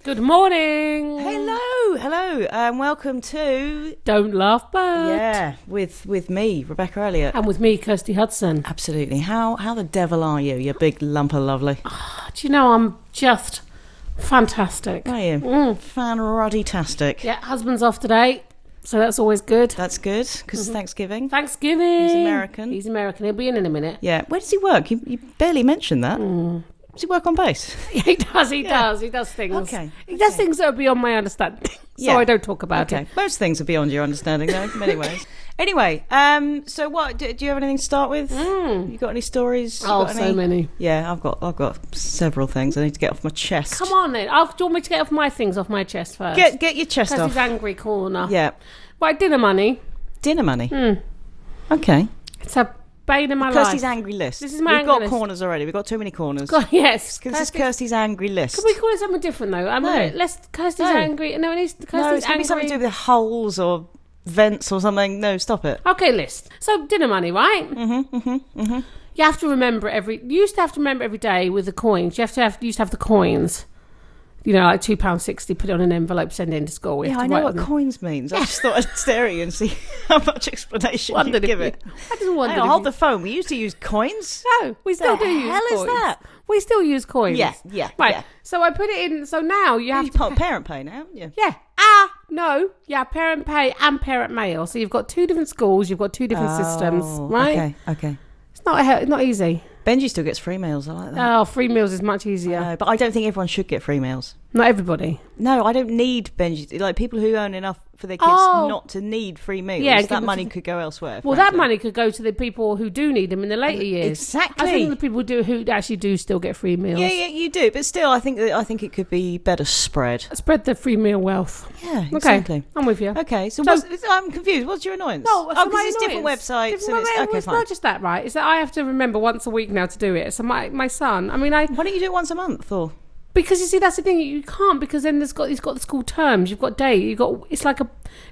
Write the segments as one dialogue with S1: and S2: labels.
S1: Good morning.
S2: Hello, and welcome to
S1: Don't Laugh Bird.
S2: Yeah, with me, Rebecca Elliott,
S1: and with me, Kirsty Hudson.
S2: Absolutely. How the devil are you? You big lump of lovely.
S1: Do you know I'm just fantastic?
S2: Are you? Fan-ruddy-tastic.
S1: Yeah, husband's off today, so that's always good.
S2: That's good because it's Thanksgiving.
S1: Thanksgiving.
S2: He's American.
S1: He'll be in a minute.
S2: Yeah. Where does he work? You barely mentioned that. Does he work on base?
S1: Yeah, he does. He does things.
S2: Okay.
S1: He does things that are beyond my understanding. So I don't talk about it.
S2: Most things are beyond your understanding, though, in many ways. Anyway, so what? Do you have anything to start with? You got any stories?
S1: So many.
S2: Yeah, I've got several things I need to get off my chest.
S1: Come on then. Do you want me to get off my things off my chest first?
S2: Get your chest off.
S1: His angry corner.
S2: Yeah.
S1: Right, dinner money.
S2: Dinner money. Okay.
S1: It's a bane in my life.
S2: Kirsty's angry list.
S1: This is my
S2: We've got
S1: list.
S2: corners already. We've got too many corners.
S1: Yes.
S2: Because this is Kirsty's angry list.
S1: Can we call it something different though? Kirsty's angry. No, it's Kirsty's angry.
S2: It's going to be something to do with holes or vents or something. No, stop it.
S1: Okay, list. So dinner money, right? You have to remember you used to have to remember every day with the coins. You used to have the coins. You know, like £2.60, put it on an envelope, send it into school.
S2: Yeah, I know what coins means. I just thought I'd stare at you and see how much explanation you'd give it.
S1: I just wondered.
S2: Hold the phone. We used to use coins.
S1: No, we still do use coins.
S2: The hell is that?
S1: We still use coins.
S2: Yeah.
S1: Right.
S2: Yeah.
S1: So I put it in. So now you have to
S2: parent pay now, haven't you?
S1: Yeah. No. Yeah, parent pay and parent mail. So you've got two different schools. You've got two different systems, right?
S2: Okay.
S1: It's not easy.
S2: Benji still gets free meals. I like that.
S1: Oh, free meals is much easier.
S2: But I don't think everyone should get free meals.
S1: Not everybody.
S2: No, I don't need Benji. Like people who earn enough for their kids not to need free meals. Yeah, that money could go elsewhere.
S1: Well, that money could go to the people who do need them in the later years.
S2: Exactly.
S1: I think the people who actually do still get free meals.
S2: Yeah, you do. But still, I think it could be better spread.
S1: Spread the free meal wealth.
S2: Yeah, exactly.
S1: Okay, I'm with you.
S2: Okay, so I'm confused. What's your annoyance?
S1: No,
S2: because it's different websites.
S1: It's not just that, right? It's that I have to remember once a week now to do it. So my son, why
S2: don't you do it once a month or?
S1: Because you see, that's the thing, you can't, because then he's got the school terms, you've got day, it's not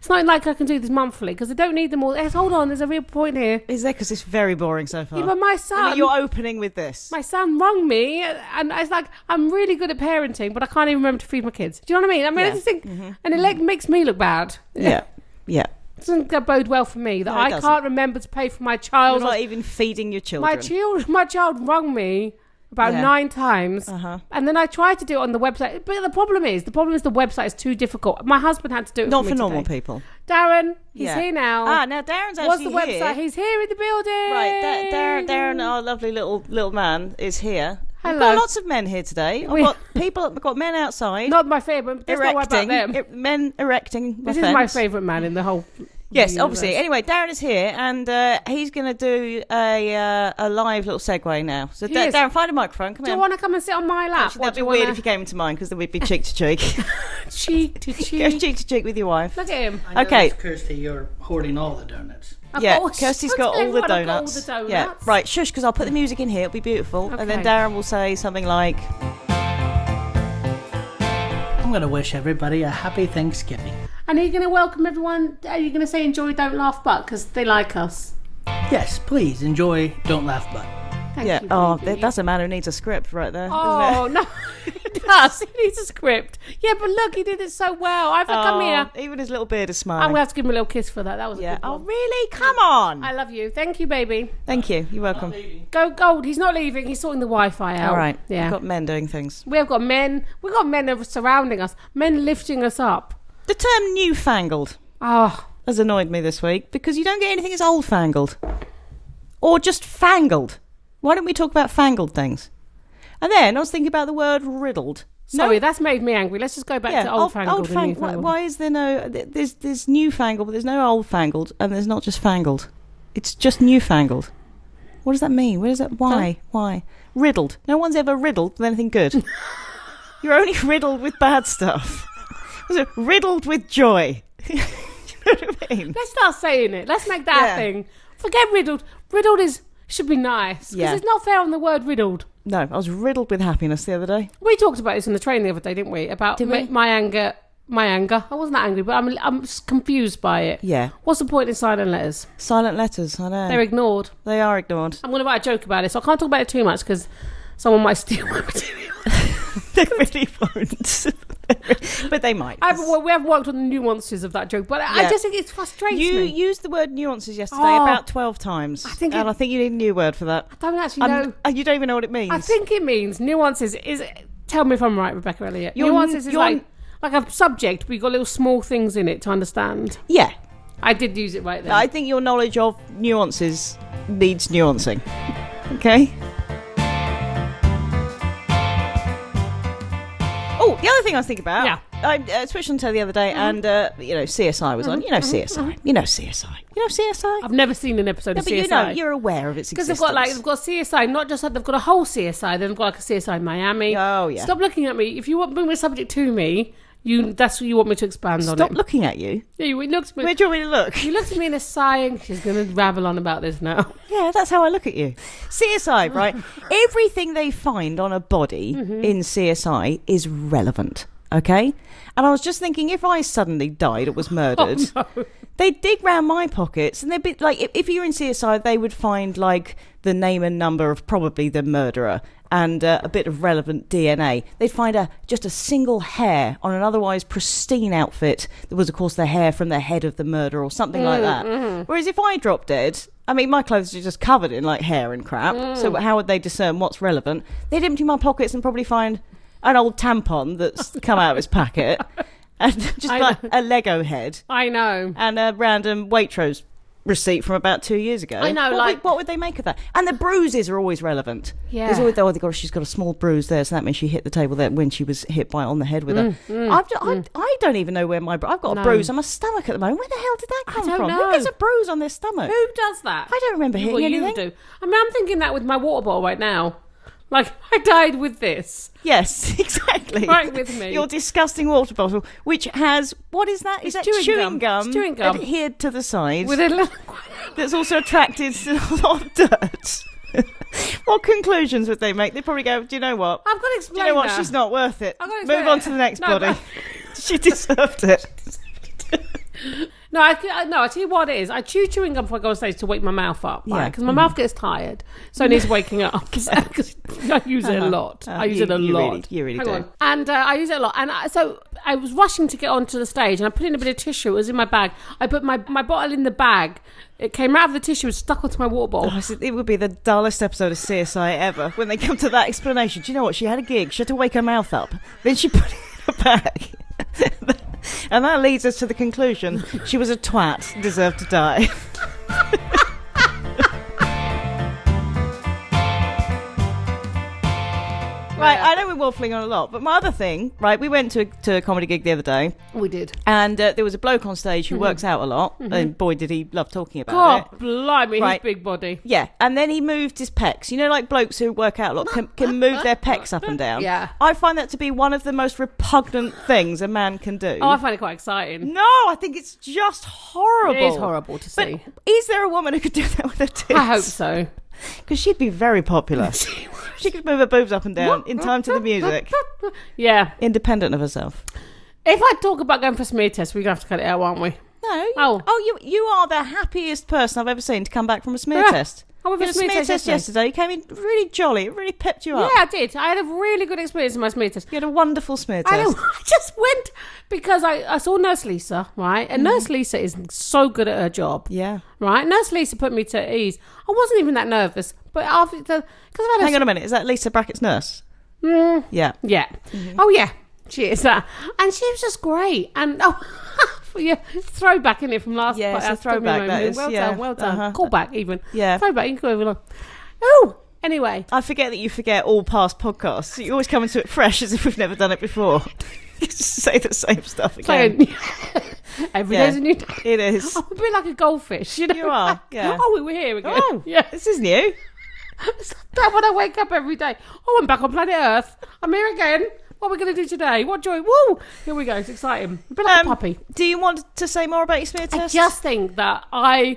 S1: like I can do this monthly because I don't need them all. Hold on, there's a real point here.
S2: Is there? Because it's very boring so far.
S1: Yeah, but my son,
S2: you're opening with this.
S1: My son rung me, and it's like I'm really good at parenting, but I can't even remember to feed my kids. Do you know what I mean? I just think, and it makes me look bad.
S2: Yeah.
S1: It doesn't bode well for me that I can't remember to pay for my child.
S2: You're not even feeding your children.
S1: My child rung me about 9 times, and then I tried to do it on the website, but the problem is the website is too difficult. My husband had to do it
S2: not for normal people.
S1: Darren, he's here now.
S2: Now Darren's actually
S1: What's the website? He's here in the building.
S2: Right, Darren, our lovely little man, is here.
S1: Hello.
S2: We've got lots of men here today. We've got men outside.
S1: Not my favourite. Let's not worry about them.
S2: Men erecting.
S1: This is my favourite man in the whole.
S2: Yes,
S1: universe.
S2: Obviously. Anyway, Darren is here, and he's going to do a live little segue now. So, Darren, find a microphone. Come on.
S1: Do you want to come and sit on my lap?
S2: Actually, that'd be weird if you came into mine, because then we'd be cheek to cheek.
S1: Cheek to cheek.
S2: Go cheek to cheek with your wife.
S1: Look at him.
S3: Okay, Kirsty, you're hoarding all the donuts.
S2: Kirsty's got all the donuts. Yeah, right. Shush, because I'll put the music in here. It'll be beautiful, and then Darren will say something like,
S3: "I'm going to wish everybody a happy Thanksgiving."
S1: And are you going to welcome everyone? Are you going to say enjoy Don't Laugh But because they like us?
S3: Yes, please enjoy Don't Laugh But.
S1: Thank you,
S2: that's a man who needs a script right there.
S1: Oh,
S2: isn't it?
S1: no, he does. He needs a script. Yeah, but look, he did it so well. I've come here.
S2: Even his little beard is smiling.
S1: I'm going to have to give him a little kiss for that. That was a good one.
S2: Oh, really? Come on.
S1: I love you. Thank you, baby.
S2: Thank you. You're welcome.
S1: Go Gold. He's not leaving. He's sorting the Wi-Fi out.
S2: All right.
S1: Yeah.
S2: We've got men doing things.
S1: We've got men surrounding us. Men lifting us up.
S2: The term newfangled has annoyed me this week because you don't get anything that's old-fangled. Or just fangled. Why don't we talk about fangled things? And then I was thinking about the word riddled.
S1: Sorry, that's made me angry. Let's just go back to old-fangled and newfangled.
S2: Why is there no... There's newfangled, but there's no old-fangled, and there's not just fangled. It's just newfangled. What does that mean? Where is that? Why? Why? Riddled. No one's ever riddled with anything good. You're only riddled with bad stuff. Riddled with joy. You know what I mean?
S1: Let's start saying it. Let's make that a thing. Forget riddled. Riddled should be nice. Because it's not fair on the word riddled.
S2: No, I was riddled with happiness the other day.
S1: We talked about this on the train the other day, didn't we? About my anger. My anger. I wasn't angry, but I'm just confused by it.
S2: Yeah.
S1: What's the point in silent letters?
S2: Silent letters, I know.
S1: They're ignored.
S2: They are ignored.
S1: I'm going to write a joke about it, so I can't talk about it too much because someone might steal my material.
S2: They really won't. But they might.
S1: We have worked on the nuances of that joke, but I just think it frustrates me.
S2: You used the word nuances yesterday about 12 times. I think you need a new word for that.
S1: I don't actually know.
S2: You don't even know what it means.
S1: I think it means nuances is... Tell me if I'm right, Rebecca Elliott. Nuances is like a subject, but you've got little small things in it to understand.
S2: Yeah.
S1: I did use it right then.
S2: I think your knowledge of nuances needs nuancing. Okay? Oh, the other thing I was thinking about.
S1: Yeah.
S2: I switched on to the other day and, CSI was on. You know CSI. You know CSI. You know CSI?
S1: I've never seen an episode of CSI.
S2: But you're aware of its existence.
S1: Because they've got CSI, not just that, they've got a whole CSI. They've got like a CSI Miami.
S2: Oh, yeah.
S1: Stop looking at me. If you want to bring the subject to me, that's what you want me to expand on it.
S2: Stop looking at you.
S1: Yeah, you looked at me.
S2: Where do you want me to look?
S1: You looked at me in a sighing. She's going to rabble on about this now.
S2: Yeah, that's how I look at you. CSI, right? Everything they find on a body in CSI is relevant, okay? And I was just thinking, if I suddenly died or was murdered, they'd dig round my pockets and they'd be like, if you're in CSI, they would find like the name and number of probably the murderer and a bit of relevant DNA. They'd find just a single hair on an otherwise pristine outfit that was, of course, the hair from the head of the murderer or something like that. Whereas if I drop dead, I mean, my clothes are just covered in like hair and crap. So how would they discern what's relevant? They'd empty my pockets and probably find an old tampon that's come out of its packet and just a Lego head.
S1: I know.
S2: And a random Waitrose receipt from about 2 years ago.
S1: I know,
S2: what would they make of that? And the bruises are always relevant.
S1: Yeah.
S2: There's always, she's got a small bruise there, so that means she hit the table there when she was hit on the head with her. I don't even know where I've got a bruise on my stomach at the moment. Where the hell did that come from?
S1: Know.
S2: Who gets a bruise on their stomach?
S1: Who does that?
S2: I don't remember hitting anything.
S1: You do. I mean, I'm thinking that with my water bottle right now. Like, I died with this.
S2: Yes, exactly.
S1: Right with me.
S2: Your disgusting water bottle, which has, what is that? Is that chewing gum?
S1: Chewing gum.
S2: Adhered to the side.
S1: With a little...
S2: That's also attracted to a lot of dirt. What conclusions would they make? They'd probably go, do you know what?
S1: I've got to explain.
S2: Do you know what?
S1: That.
S2: She's not worth it.
S1: Move
S2: on to the next body. She deserved it.
S1: No, I tell you what it is. I chew chewing gum before I go on stage to wake my mouth up, right? Because my mouth gets tired, so it needs waking up. Because I use it a lot. I use it a lot.
S2: You really do.
S1: On. And I use it a lot. And so I was rushing to get onto the stage, and I put in a bit of tissue. It was in my bag. I put my bottle in the bag. It came out of the tissue and stuck onto my water bottle.
S2: Oh, it would be the dullest episode of CSI ever when they come to that explanation. Do you know what? She had a gig. She had to wake her mouth up. Then she put it in her bag. And that leads us to the conclusion. She was a twat, deserved to die. Right, I know we're waffling on a lot, but my other thing, right, we went to a comedy gig the other day.
S1: We did.
S2: And there was a bloke on stage who works out a lot, and boy, did he love talking about it.
S1: God, blimey, his big body.
S2: Yeah, and then he moved his pecs. You know, like blokes who work out a lot can move their pecs up and down.
S1: Yeah.
S2: I find that to be one of the most repugnant things a man can do.
S1: Oh, I find it quite exciting.
S2: No, I think it's just horrible.
S1: It is horrible to see.
S2: But is there a woman who could do that with her tits?
S1: I hope so.
S2: Because she'd be very popular. She could move her boobs up and down in time to the music.
S1: Yeah.
S2: Independent of herself.
S1: If I talk about going for a smear test, we're going to have to cut it out, aren't we?
S2: No. You are the happiest person I've ever seen to come back from a smear test.
S1: I went for a smear test
S2: yesterday. You came in really jolly. It really pepped you up.
S1: Yeah, I did. I had a really good experience in my smear test.
S2: You had a wonderful smear test.
S1: I just went because I saw Nurse Lisa, right? And Nurse Lisa is so good at her job.
S2: Yeah.
S1: Right? Nurse Lisa put me to ease. I wasn't even that nervous. But after
S2: Hang on a minute. Is that Lisa Brackett's nurse? Yeah.
S1: Yeah. Mm-hmm. Oh, yeah. She is that. And she was just great. And, yeah, throwback in it from last.
S2: Yeah, it's a throwback. That is,
S1: well
S2: yeah.
S1: done, well done.
S2: Uh-huh.
S1: Call back even.
S2: Yeah.
S1: Throwback, you can go over on. Oh, anyway.
S2: I forget that you forget all past podcasts. You always come into it fresh as if we've never done it before. You just say the same stuff again.
S1: Every day's a new day.
S2: It is.
S1: I'm a bit like a goldfish, you know.
S2: You are, yeah.
S1: Oh, we were here again.
S2: Oh,
S1: yeah.
S2: This is new.
S1: It's like that when I wake up every day. Oh, I'm back on planet Earth. I'm here again. What are we going to do today? What joy. Woo! Here we go. It's exciting. A bit like a puppy.
S2: Do you want to say more about your smear test?
S1: I just think that I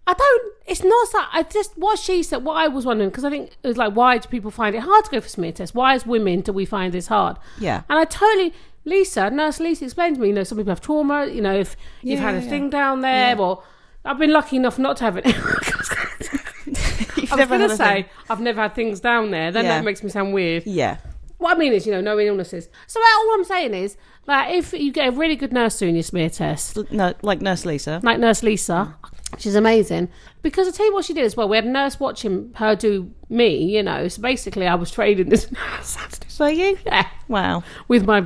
S1: don't, it's not that, I just, what she said, what I was wondering, because I think it was like, why do people find it hard to go for smear tests? Why as women do we find this hard?
S2: Yeah.
S1: And I totally, Nurse Lisa explained to me, some people have trauma, if you've had a thing down there, or I've been lucky enough not to have it. I was going to say, I've never had things down there. Then that makes me sound weird.
S2: Yeah.
S1: What I mean is, no illnesses. So all I'm saying is, Like, if you get a really good nurse doing your smear test,
S2: No, like Nurse Lisa.
S1: like Nurse Lisa, she's amazing. Because I tell you what she did as well. We had a nurse watching her do me, you know. So basically, I was training this nurse.
S2: Were you?
S1: Yeah,
S2: Wow.
S1: with my.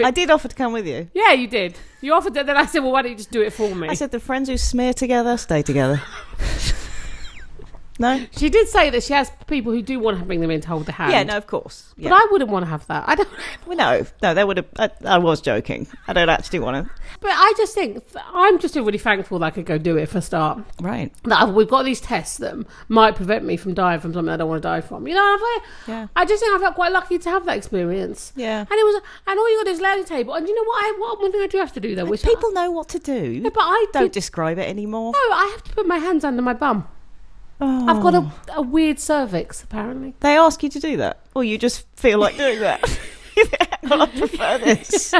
S2: I did offer to come with you.
S1: Yeah, you did. You offered it, then I said, well, why don't you just do it for me?
S2: I said the friends who smear together stay together. No?
S1: She did say that she has people who do want to bring them in to hold the hand.
S2: Yeah, no, of course.
S1: But I wouldn't want to have that. I don't.
S2: Well, no, they would have. I was joking. I don't actually want to.
S1: But I just think I'm just really thankful that I could go do it for a start.
S2: Right.
S1: That we've got these tests that might prevent me from dying from something I don't want to die from. You know, I just think I felt quite lucky to have that experience.
S2: Yeah.
S1: And all you got is learning table. And you know what? One thing I do have to do though, which
S2: People know what to do.
S1: No, but I
S2: Don't describe it anymore.
S1: No, I have to put my hands under my bum.
S2: Oh.
S1: I've got a weird cervix, apparently.
S2: They ask you to do that, or you just feel like doing that. Well, I prefer this.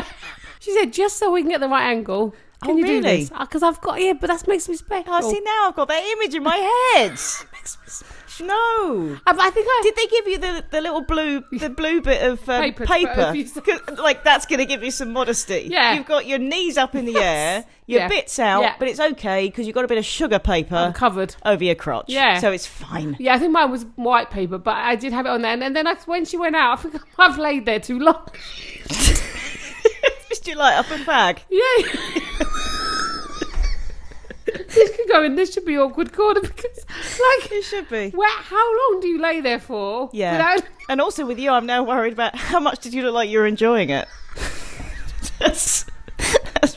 S1: She said, just so we can get the right angle. Can you do
S2: really?
S1: this? Because I've got, but that makes me special.
S2: Oh, see, now I've got that image in my head.
S1: Makes me special.
S2: No.
S1: I think
S2: Did they give you the little blue bit of
S1: Paper.
S2: Like, that's going to give you some modesty.
S1: Yeah.
S2: You've got your knees up in the air, your bits out, but it's okay because you've got a bit of sugar paper
S1: I'm covered
S2: over your crotch.
S1: Yeah.
S2: So it's fine.
S1: Yeah, I think mine was white paper, but I did have it on there. And then when she went out, I think I've laid there too long.
S2: Just you light up a fag.
S1: Yeah. This could go in. This should be awkward corner because, like,
S2: It should be.
S1: how long do you lay there for?
S2: Yeah.
S1: without-
S2: And also with you, I'm now worried about how much did you look like you're enjoying it. That's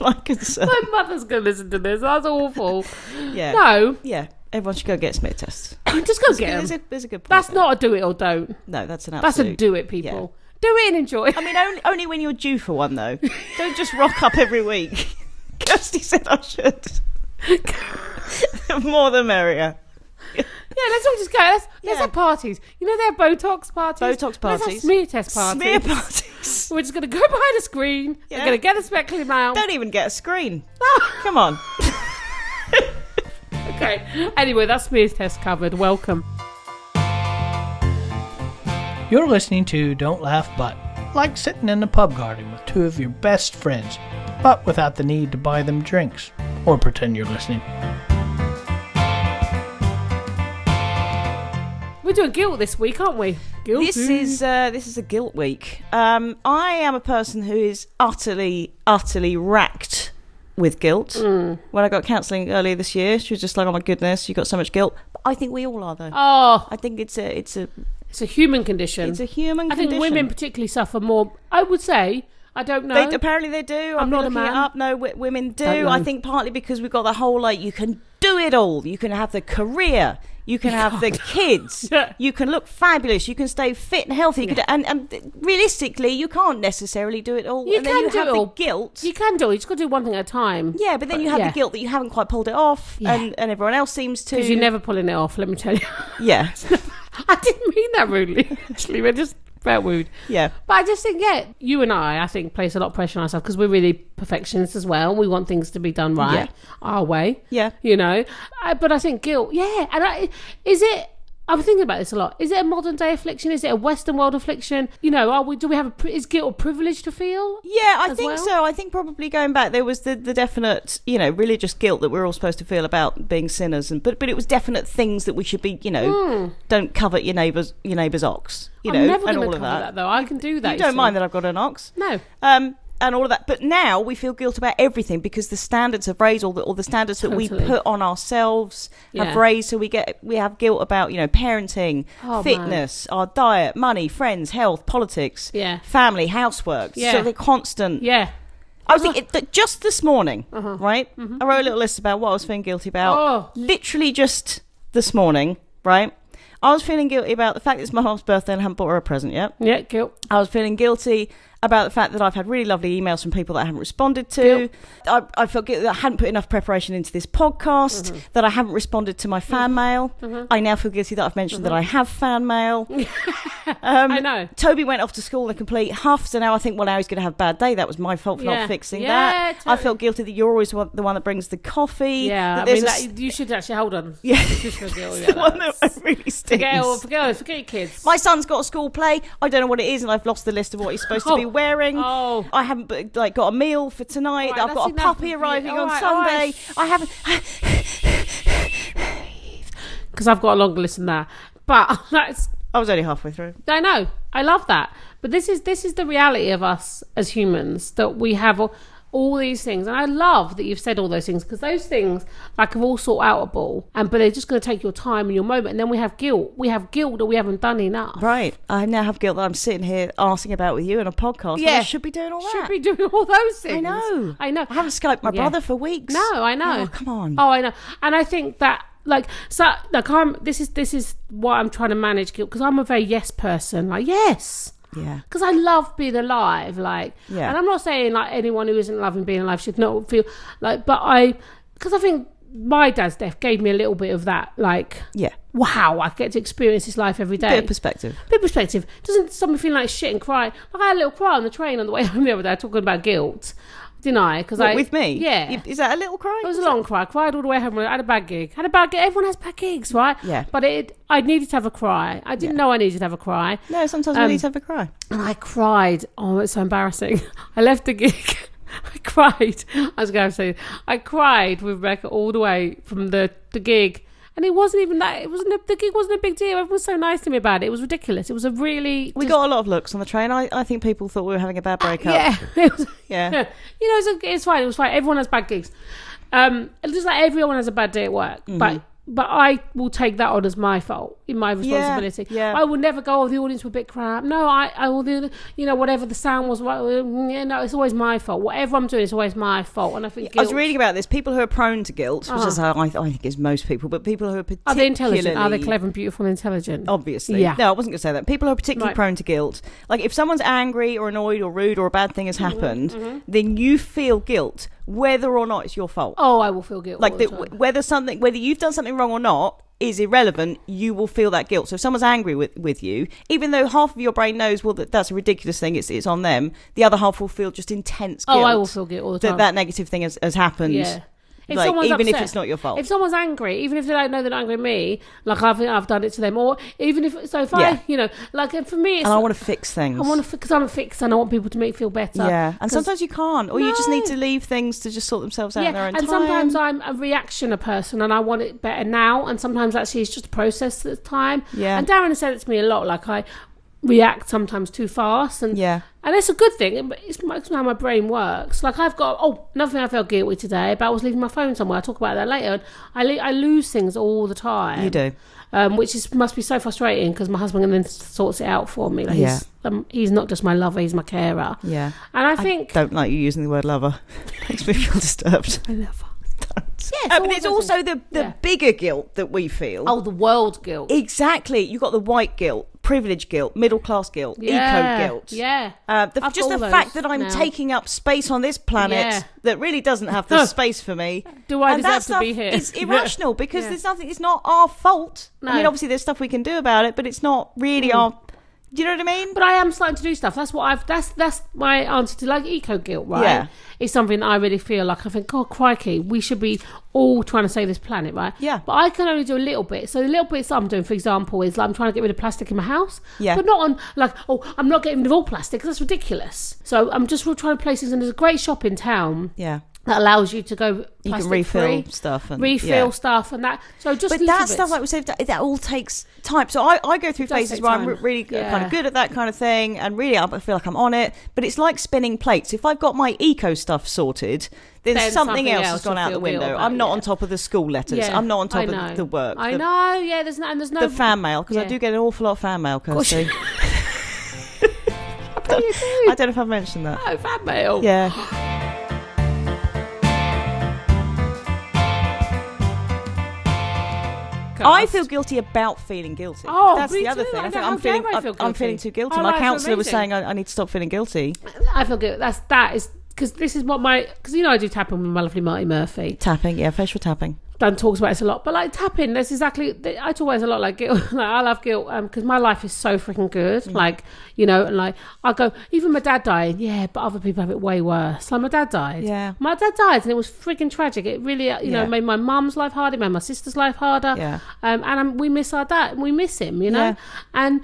S2: my concern.
S1: My mother's going to listen to this. That's awful.
S2: Yeah.
S1: No.
S2: Yeah. Everyone should go get smear tests.
S1: Just go get them.
S2: There's a good point.
S1: That's
S2: there.
S1: not a do it or don't.
S2: No, that's an
S1: That's
S2: absolute.
S1: a do it, people. Do it and enjoy.
S2: I mean, only when you're due for one, though. Don't just rock up every week. Kirsty said I should. More the merrier.
S1: Yeah, let's all just go. Let's have parties. You know, they have Botox parties.
S2: Botox
S1: Let's have
S2: parties.
S1: smear test parties.
S2: Smear parties.
S1: We're just going to go behind a screen.
S2: Yeah.
S1: We're going to get the speckling out.
S2: Don't even get a screen. Come on.
S1: Okay. Anyway, that's smear test covered. Welcome.
S3: You're listening to Don't Laugh But, like sitting in the pub garden with two of your best friends, but without the need to buy them drinks or pretend you're listening.
S1: We're doing guilt this week, aren't we? Guilty.
S2: This is a guilt week. I am a person who is utterly racked with guilt. When I got counselling earlier this year, she was just like, "Oh my goodness, you got so much guilt." But I think we all are, though.
S1: Oh,
S2: I think it's a
S1: human condition.
S2: It's a human
S1: I
S2: condition.
S1: think women particularly suffer more. I would say, I don't know.
S2: Apparently they do.
S1: I'm not a
S2: looking it
S1: man.
S2: up. No, women do.
S1: Don't know.
S2: I think partly because we've got the whole, like, you can do it all. You can have the career. You can have the kids.
S1: Yeah.
S2: You can look fabulous. You can stay fit and healthy. You can, and realistically, you can't necessarily do it all.
S1: You
S2: and then
S1: can
S2: you
S1: do
S2: have
S1: it
S2: the
S1: all.
S2: guilt.
S1: You can do it. You just got to do one thing at a time.
S2: Yeah, but then you have the guilt that you haven't quite pulled it off,
S1: Yeah.
S2: and everyone else seems to.
S1: Because you're never pulling it off, let me tell you.
S2: Yeah,
S1: I didn't mean that rudely, actually. I just felt rude.
S2: yeah.
S1: But I just think, you and I think, place a lot of pressure on ourselves because we're really perfectionists as well. We want things to be done right, our way.
S2: Yeah.
S1: You know? But I think guilt, And I'm thinking about this a lot. Is it a modern day affliction? Is it a Western world affliction? You know, do we have is guilt a privilege to feel?
S2: Yeah, I
S1: as
S2: think
S1: well?
S2: so. I think probably going back, there was the definite, religious guilt that we're all supposed to feel about being sinners, but it was definite things that we should be, don't covet your neighbour's ox,
S1: I'm never
S2: and
S1: going
S2: all
S1: to
S2: of
S1: cover that though. I can do that.
S2: You don't mind that I've got an ox?
S1: No.
S2: And all of that, but now we feel guilt about everything because the standards have raised, all the standards that we
S1: Totally.
S2: put on ourselves have
S1: Yeah.
S2: raised. So we have guilt about parenting, fitness, our diet, money, friends, health, politics, family, housework.
S1: Yeah.
S2: So they're constant.
S1: Yeah.
S2: I think that just this morning, right? I wrote a little list about what I was feeling guilty about.
S1: Oh.
S2: Literally just this morning, right? I was feeling guilty about the fact that it's my mum's birthday and I haven't bought her a present yet.
S1: Yeah, guilt.
S2: I was feeling guilty about the fact that I've had really lovely emails from people that I haven't responded to. I felt guilty that I hadn't put enough preparation into this podcast, that I haven't responded to my fan mail. I now feel guilty that I've mentioned that I have fan mail.
S1: I know.
S2: Toby went off to school in a complete huff, so now I think, well, now he's going to have a bad day. That was my fault for not fixing that.
S1: Totally.
S2: I felt guilty that you're always the one that brings the coffee.
S1: Yeah,
S2: that
S1: I mean,
S2: there's
S1: you should actually, hold on.
S2: Yeah.
S1: You should feel guilty
S2: the
S1: about
S2: one
S1: that.
S2: that really stings.
S1: Forget your kids.
S2: My son's got a school play. I don't know what it is, and I've lost the list of what he's supposed to be wearing.
S1: Oh.
S2: I haven't got a meal for tonight.
S1: Right,
S2: I've got a puppy arriving on Sunday. I haven't.
S1: Because I've got a longer list than that. But
S2: I was only halfway through.
S1: I know. I love that. But this is the reality of us as humans, that we have all these things. And I love that you've said all those things, because those things have all sort outable, but they're just going to take your time and your moment. And then we have guilt. We have guilt that we haven't done enough.
S2: Right. I now have guilt that I'm sitting here asking about with you in a podcast.
S1: Yeah.
S2: I should be doing all that.
S1: Should be doing all those things.
S2: I know. I haven't Skyped my brother for weeks.
S1: No, I know.
S2: Oh, come on.
S1: Oh, I know. And I think that this is why I'm trying to manage guilt, because I'm a very yes person. Yes.
S2: Yeah.
S1: Because I love being alive. And I'm not saying anyone who isn't loving being alive should not feel because I think my dad's death gave me a little bit of that. Wow, I get to experience this life every day.
S2: Bit of perspective.
S1: Doesn't stop me feeling like shit and cry. I had a little cry on the train on the way home the other day talking about guilt. Didn't I?
S2: With me?
S1: Yeah.
S2: Is that a little cry?
S1: It was a long cry. I cried all the way home. I had a bad gig. Everyone has bad gigs, right?
S2: Yeah.
S1: But I needed to have a cry. I didn't know I needed to have a cry.
S2: No, sometimes we need to have a cry.
S1: And I cried. Oh, it's so embarrassing. I left the gig. I cried. I cried with Rebecca all the way from the gig. And it wasn't even that. The gig wasn't a big deal. Everyone was so nice to me about it. It was ridiculous. It was a really.
S2: We got a lot of looks on the train. I think people thought we were having a bad breakup.
S1: Yeah. It's fine. It was fine. Everyone has bad gigs. Just like everyone has a bad day at work.
S2: Mm-hmm.
S1: But I will take that on as my fault, in my responsibility.
S2: Yeah.
S1: I will never go, the audience were a bit crap. No, I will do, whatever the sound was. No, it's always my fault. Whatever I'm doing, it's always my fault. And I think guilt,
S2: I was reading about this. People who are prone to guilt, which is how I think is most people, but people who are particularly...
S1: Are they intelligent? Are they clever and beautiful and intelligent?
S2: Obviously. Yeah. No, I wasn't going to say that. People who are particularly prone to guilt, if someone's angry or annoyed or rude or a bad thing has happened, then you feel guilt whether or not it's your fault.
S1: Oh, I will feel guilt all the time.
S2: Whether you've done something wrong or not is irrelevant, you will feel that guilt. So if someone's angry with you, even though half of your brain knows, well, that's a ridiculous thing, it's on them, the other half will feel just intense guilt.
S1: Oh, I will feel guilt all the time.
S2: That negative thing has happened.
S1: Yeah. If
S2: if it's not your fault.
S1: If someone's angry, even if they don't know they're angry at me, I've done it to them, or even if for me, it's,
S2: and I want to fix things.
S1: Because I'm a fixer and I want people to make me feel better.
S2: Yeah, and sometimes you can't, or you just need to leave things to just sort themselves out in their own time.
S1: And sometimes I'm a reactioner person and I want it better now, and sometimes actually it's just a process at the time.
S2: Yeah.
S1: And Darren has said it to me a lot, I react sometimes too fast, and it's a good thing. It's how my brain works. I've got another thing I felt guilty today about was leaving my phone somewhere. I'll talk about that later. I lose things all the time.
S2: You do,
S1: which must be so frustrating, because my husband then sorts it out for me. He's not just my lover; he's my carer.
S2: Yeah,
S1: and I think
S2: don't like you using the word lover. Makes me feel disturbed.
S1: I love her.
S2: But it's also the bigger guilt that we feel.
S1: Oh, the world guilt.
S2: Exactly. You've got the white guilt, privilege guilt, middle class guilt, eco guilt.
S1: Yeah.
S2: Just the fact that I'm taking up space on this planet that really doesn't have the space for me.
S1: Do I deserve to be here?
S2: It's irrational because there's nothing. It's not our fault.
S1: No.
S2: I mean, obviously there's stuff we can do about it, but it's not really our. Do you know what I mean?
S1: But I am starting to do stuff. That's my answer to eco guilt, right? Yeah. It's something I really feel I think, God, crikey, we should be all trying to save this planet, right?
S2: Yeah.
S1: But I can only do a little bit. So the little bits I'm doing, for example, is I'm trying to get rid of plastic in my house. Yeah. But not on I'm not getting rid of all plastic, because that's ridiculous. So I'm just trying to place things, and there's a great shop in town.
S2: Yeah.
S1: That allows you to go plastic
S2: you can refill
S1: free,
S2: stuff
S1: stuff and that. So just
S2: but that stuff, like we said, that all takes time. So I go through phases where I'm really kind of good at that kind of thing, and really I feel like I'm on it. But it's like spinning plates. If I've got my eco stuff sorted, then something else has gone out the window. I'm not on top of the school letters. Yeah, I'm not on top of the work.
S1: I know. Yeah, there's no
S2: the fan mail, because I do get an awful lot of fan mail, Kirsty. I don't know if I've mentioned that.
S1: Oh, fan mail.
S2: Yeah. I feel guilty about feeling guilty.
S1: Oh,
S2: that's the other thing. I think I'm feeling too guilty. My counsellor was saying I need to stop feeling guilty.
S1: I feel guilty. That is because this is what because I do tapping with my lovely Marty Murphy.
S2: Tapping, yeah, facial tapping.
S1: Dan talks about it a lot, but tapping, that's exactly. I talk about it a lot, guilt. I love guilt because my life is so freaking good. And I go, even my dad died. Yeah, but other people have it way worse. My dad died.
S2: Yeah,
S1: my dad died, and it was freaking tragic. It really, made my mum's life harder, made my sister's life harder.
S2: Yeah,
S1: and we miss our dad. We miss him, and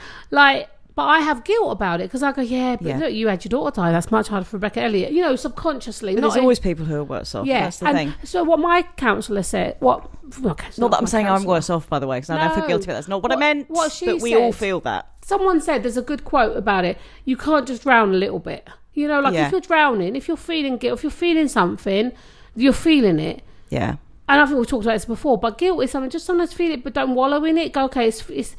S1: but But I have guilt about it because I go, look, you had your daughter die. That's much harder for Rebecca Elliott. You know, subconsciously.
S2: But there's always people who are worse off. Yeah, that's the thing.
S1: So what my counsellor said, not
S2: that I'm saying I'm worse off, by the way, because I don't feel guilty about that. That's not what I meant. But we all feel that.
S1: Someone said there's a good quote about it. You can't just drown a little bit. You know, like if you're drowning, if you're feeling guilt, if you're feeling something, you're feeling it.
S2: Yeah.
S1: And I think we've talked about this before, but guilt is something, just sometimes feel it, but don't wallow in it. Go, okay, it's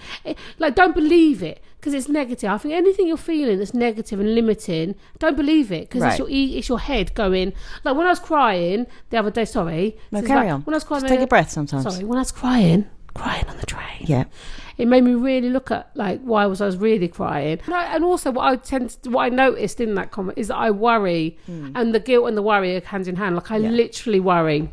S1: like, don't believe it, because it's negative. I think anything you're feeling that's negative and limiting, don't believe it, because it's your head going. Like when I was crying the other day, sorry.
S2: No, carry on.
S1: When I was crying,
S2: just take a breath sometimes.
S1: Sorry, when I was crying on the train.
S2: Yeah.
S1: It made me really look at, like, why was I really crying. And also what I noticed in that comment is that I worry, and the guilt and the worry are hand in hand. Like I literally worry.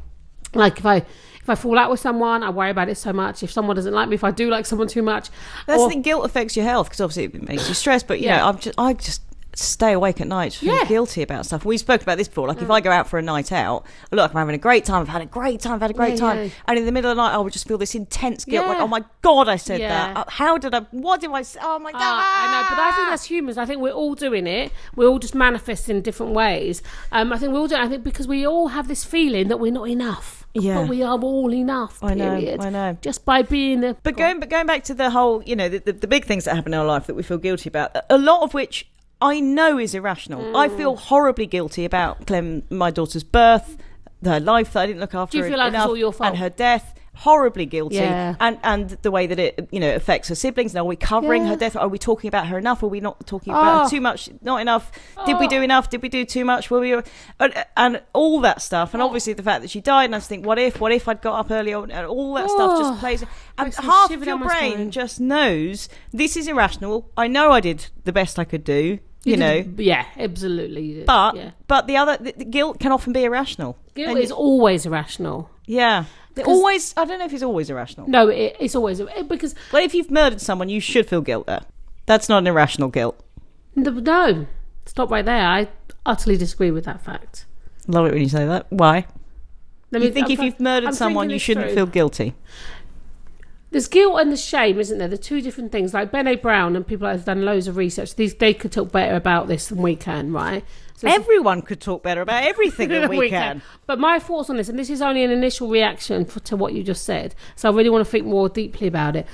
S1: Like if I fall out with someone, I worry about it so much. If someone doesn't like me, if I do like someone too much,
S2: that's the thing. Guilt affects your health because obviously it makes you stressed. But you know, I just stay awake at night feeling guilty about stuff. We spoke about this before. Like if I go out for a night out, look, I'm having a great time. I've had a great time. And in the middle of the night, I would just feel this intense guilt. Like, oh my God, I said that. What did I say? Oh my God.
S1: I know, but I think that's humans. I think we're all doing it. We're all just manifesting in different ways. I think we're all doing it. I think because we all have this feeling that we're not enough.
S2: Yeah.
S1: But we are all enough, period.
S2: I know.
S1: Just by being a...
S2: But going back to the whole, you know, the big things that happen in our life that we feel guilty about, a lot of which I know is irrational. I feel horribly guilty about Clem, my daughter's birth, her life that I didn't look after.
S1: Do you feel like it's all your fault?
S2: And her death. Horribly guilty, and the way that it, you know, affects her siblings. Now, are we covering her death? Are we talking about her enough? Are we not talking about her too much? Not enough? Did we do enough? Did we do too much? Were we? And all that stuff, and obviously the fact that she died. And I just think, what if I'd got up earlier? And all that stuff just plays. And half of your brain just knows this is irrational. I know I did the best I could do. You know,
S1: yeah, absolutely.
S2: But the guilt can often be irrational.
S1: Guilt is always irrational.
S2: Yeah. Always, I don't know if it's always irrational.
S1: No, it's always because.
S2: But if you've murdered someone, you should feel guilt there. That's not an irrational guilt.
S1: No, stop right there. I utterly disagree with that fact.
S2: Love it when you say that. Why? You think if you've murdered someone, you shouldn't feel guilty?
S1: There's guilt and the shame, isn't there? They're two different things. Like Brené Brown and people that have done loads of research, they could talk better about this than we can, right? So
S2: everyone could talk better about everything than we can.
S1: But my thoughts on this, and this is only an initial reaction to what you just said, so I really want to think more deeply about it.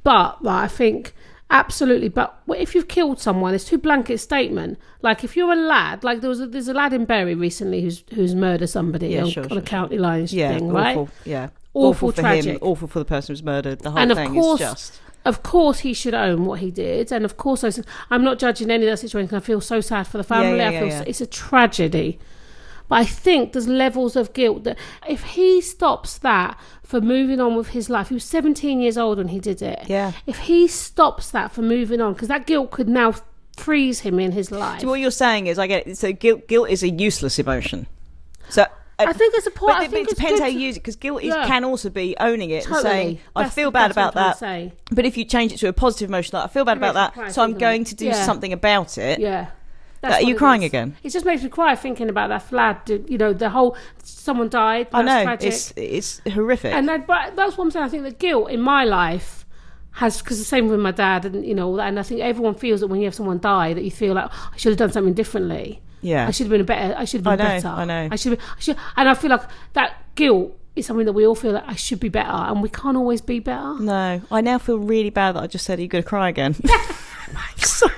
S1: But I think absolutely. But if you've killed someone, it's too blanket statement. Like if you're a lad, like there's a lad in Bury recently who's murdered somebody on a county line thing, right?
S2: Awful, yeah.
S1: Awful,
S2: tragic.
S1: for him,
S2: awful for the person who's murdered. The whole thing is just...
S1: Of course he should own what he did, and of course I'm not judging any of that situation. I feel so sad for the family. It's a tragedy. But I think there's levels of guilt that if he stops that for moving on with his life, he was 17 years old when he did it. Yeah. If he stops that for moving on, because that guilt could now freeze him in his life.
S2: So what you're saying is, I get it. So guilt is a useless emotion. So
S1: I think it's a point.
S2: But it depends how you use it, because guilt can also be owning it and saying, I feel bad about that. But if you change it to a positive emotion, like I feel bad about that, so I'm going to do something about it.
S1: Yeah.
S2: Are you crying again?
S1: It just makes me cry thinking about that lad. You know, the whole someone died.
S2: I know,
S1: tragic.
S2: it's horrific.
S1: And but that's what I'm saying. I think the guilt in my life has, because the same with my dad, and you know, and I think everyone feels that when you have someone die, that you feel like, I should have done something differently.
S2: Yeah,
S1: I should have been better.
S2: I know.
S1: I should, and I feel like that guilt is something that we all feel like I should be better, and we can't always be better.
S2: No, I now feel really bad that I just said, "Are you going to cry again?" Sorry.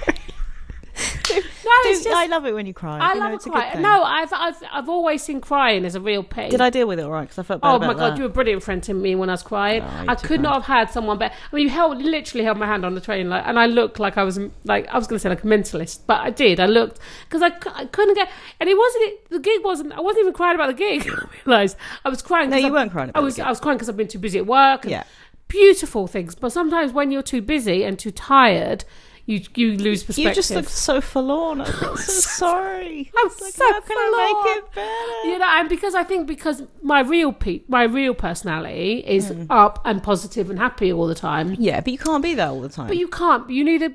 S2: I love it when you cry.
S1: I love crying. No, I've always seen crying as a real pain.
S2: Did I deal with it all right? Because I felt bad about that.
S1: Oh my God, you were a brilliant friend to me when I was crying. I could not have had someone better. I mean, you literally held my hand on the train, like, and I looked like I was going to say like a mentalist, but I did. I looked because I couldn't get, and the gig wasn't. I wasn't even crying about the gig. I realised I was crying.
S2: No, you weren't crying about the gig.
S1: I was crying because I've been too busy at work. And beautiful things, but sometimes when you're too busy and too tired, you lose perspective.
S2: You just look so forlorn. I'm so sorry.
S1: I'm like, so how can forlorn.
S2: I make it better?
S1: You know, and because my real personality is up and positive and happy all the time.
S2: Yeah, but you can't be that all the time.
S1: But you can't.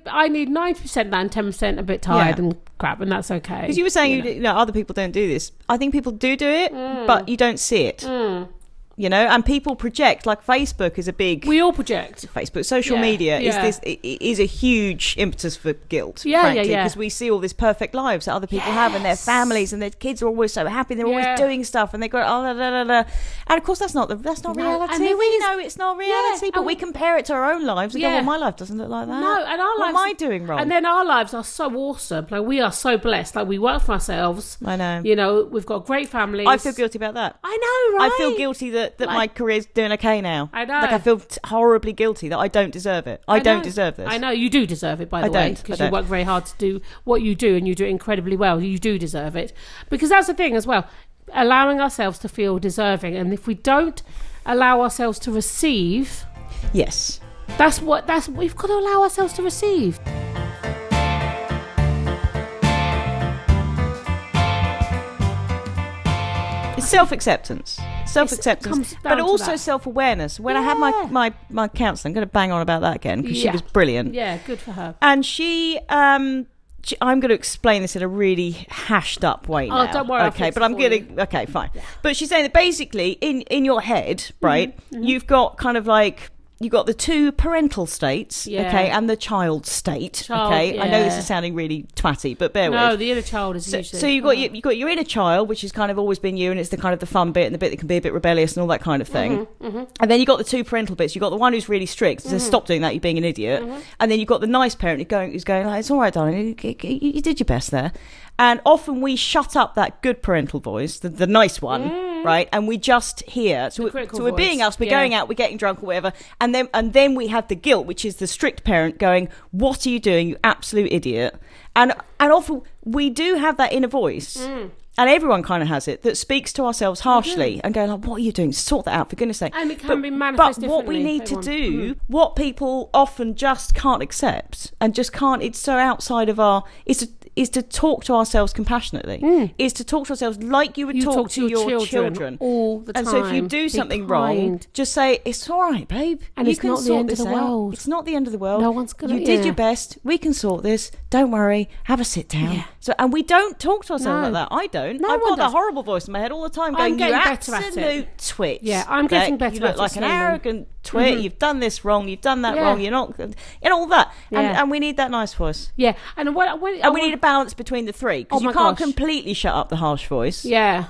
S1: I need 90% that and 10% a bit tired and crap, and that's okay.
S2: Because you were saying, you know, other people don't do this. I think people do it, but you don't see it. and people project. Like Facebook is a big.
S1: We all project.
S2: Facebook, social media is a huge impetus for guilt. Frankly, because we see all these perfect lives that other people have, and their families and their kids are always so happy. They're always doing stuff, and they go, and of course that's not reality.
S1: And
S2: we know it's not reality, but we compare it to our own lives and go, well, my life doesn't look like that.
S1: No, and our lives.
S2: What am I doing wrong?
S1: And then our lives are so awesome. Like, we are so blessed. Like, we work for ourselves.
S2: I know.
S1: We've got great families.
S2: I feel guilty about that.
S1: I know, right?
S2: I feel guilty that my career's doing okay now.
S1: I know.
S2: Like, I feel horribly guilty that I don't deserve it. I don't deserve this.
S1: I know. You do deserve it, by the way, because you work very hard to do what you do, and you do it incredibly well. You do deserve it. Because that's the thing as well. Allowing ourselves to feel deserving. And if we don't allow ourselves to receive...
S2: Yes.
S1: We've got to allow ourselves to receive.
S2: It's self-acceptance, but also self-awareness. When I had my counsellor, I'm going to bang on about that again because she was brilliant.
S1: Yeah, good for her.
S2: And I'm going to explain this in a really hashed up way now.
S1: Oh, don't worry.
S2: Okay, but I'm going to... Okay, fine. Yeah. But she's saying that basically in your head, right, you've got kind of like... You've got the two parental states, okay, and the child state, okay. I know this is sounding really twatty, but bear with.
S1: No, the inner child is usually.
S2: So you've got your inner child, which has kind of always been you, and it's the kind of the fun bit and the bit that can be a bit rebellious and all that kind of thing. And then you've got the two parental bits. You've got the one who's really strict, says stop doing that, you're being an idiot. And then you've got the nice parent who's going like, it's all right, darling, you did your best there. And often we shut up that good parental voice, the nice one, right? And we just hear. So we're being us, we're going out, we're getting drunk or whatever. And then we have the guilt, which is the strict parent going, what are you doing, you absolute idiot? And often we do have that inner voice. And everyone kind of has it, that speaks to ourselves harshly and going like, what are you doing? Sort that out, for goodness sake.
S1: And it can be manifested
S2: But what we need to do, what people often just can't accept and just can't, it's so outside of our, is to talk to ourselves compassionately, is to talk to ourselves like you would talk to your children
S1: all the time.
S2: And so if you do something wrong, just say, it's all right, babe.
S1: And it's not the end of the world.
S2: It's not the end of the world.
S1: No one's going to...
S2: You did your best. We can sort this. Don't worry. Have a sit down. Yeah. So, and we don't talk to ourselves like that. I don't.
S1: No,
S2: I've got that horrible voice in my head all the time going, you absolute twit.
S1: Yeah, I'm getting better at it.
S2: You look like an arrogant twit. You've done this wrong. You've done that wrong. You're not... And all that. And we need that nice voice.
S1: Yeah. And
S2: we need a balance between the three. Because you can't completely shut up the harsh voice.
S1: Yeah.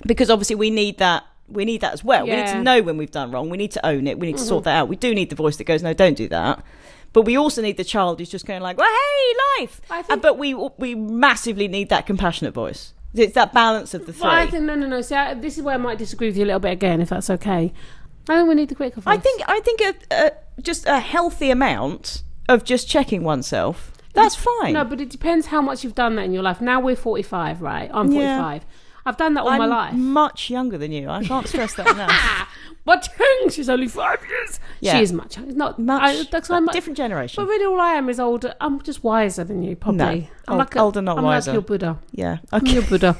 S2: Because obviously we need that as well. We need to know when we've done wrong. We need to own it. We need to sort that out. We do need the voice that goes, no, don't do that. But we also need the child who's just going like, well, hey, life. But we massively need that compassionate voice. It's that balance of the three.
S1: I think no. See, this is where I might disagree with you a little bit again, if that's okay. I think we need the critical voice.
S2: I think just a healthy amount of just checking oneself. That's fine.
S1: No, but it depends how much you've done that in your life. Now we're 45, right? I'm 45. I've done that all my life.
S2: I'm much younger than you. I can't stress that enough.
S1: But she's only 5 years. Yeah. She is much. It's not
S2: much. Different generation.
S1: But really, all I am is older. I'm just wiser than you, probably.
S2: No,
S1: I'm
S2: older, not wiser.
S1: I'm like your Buddha.
S2: Yeah. Okay.
S1: I'm your Buddha.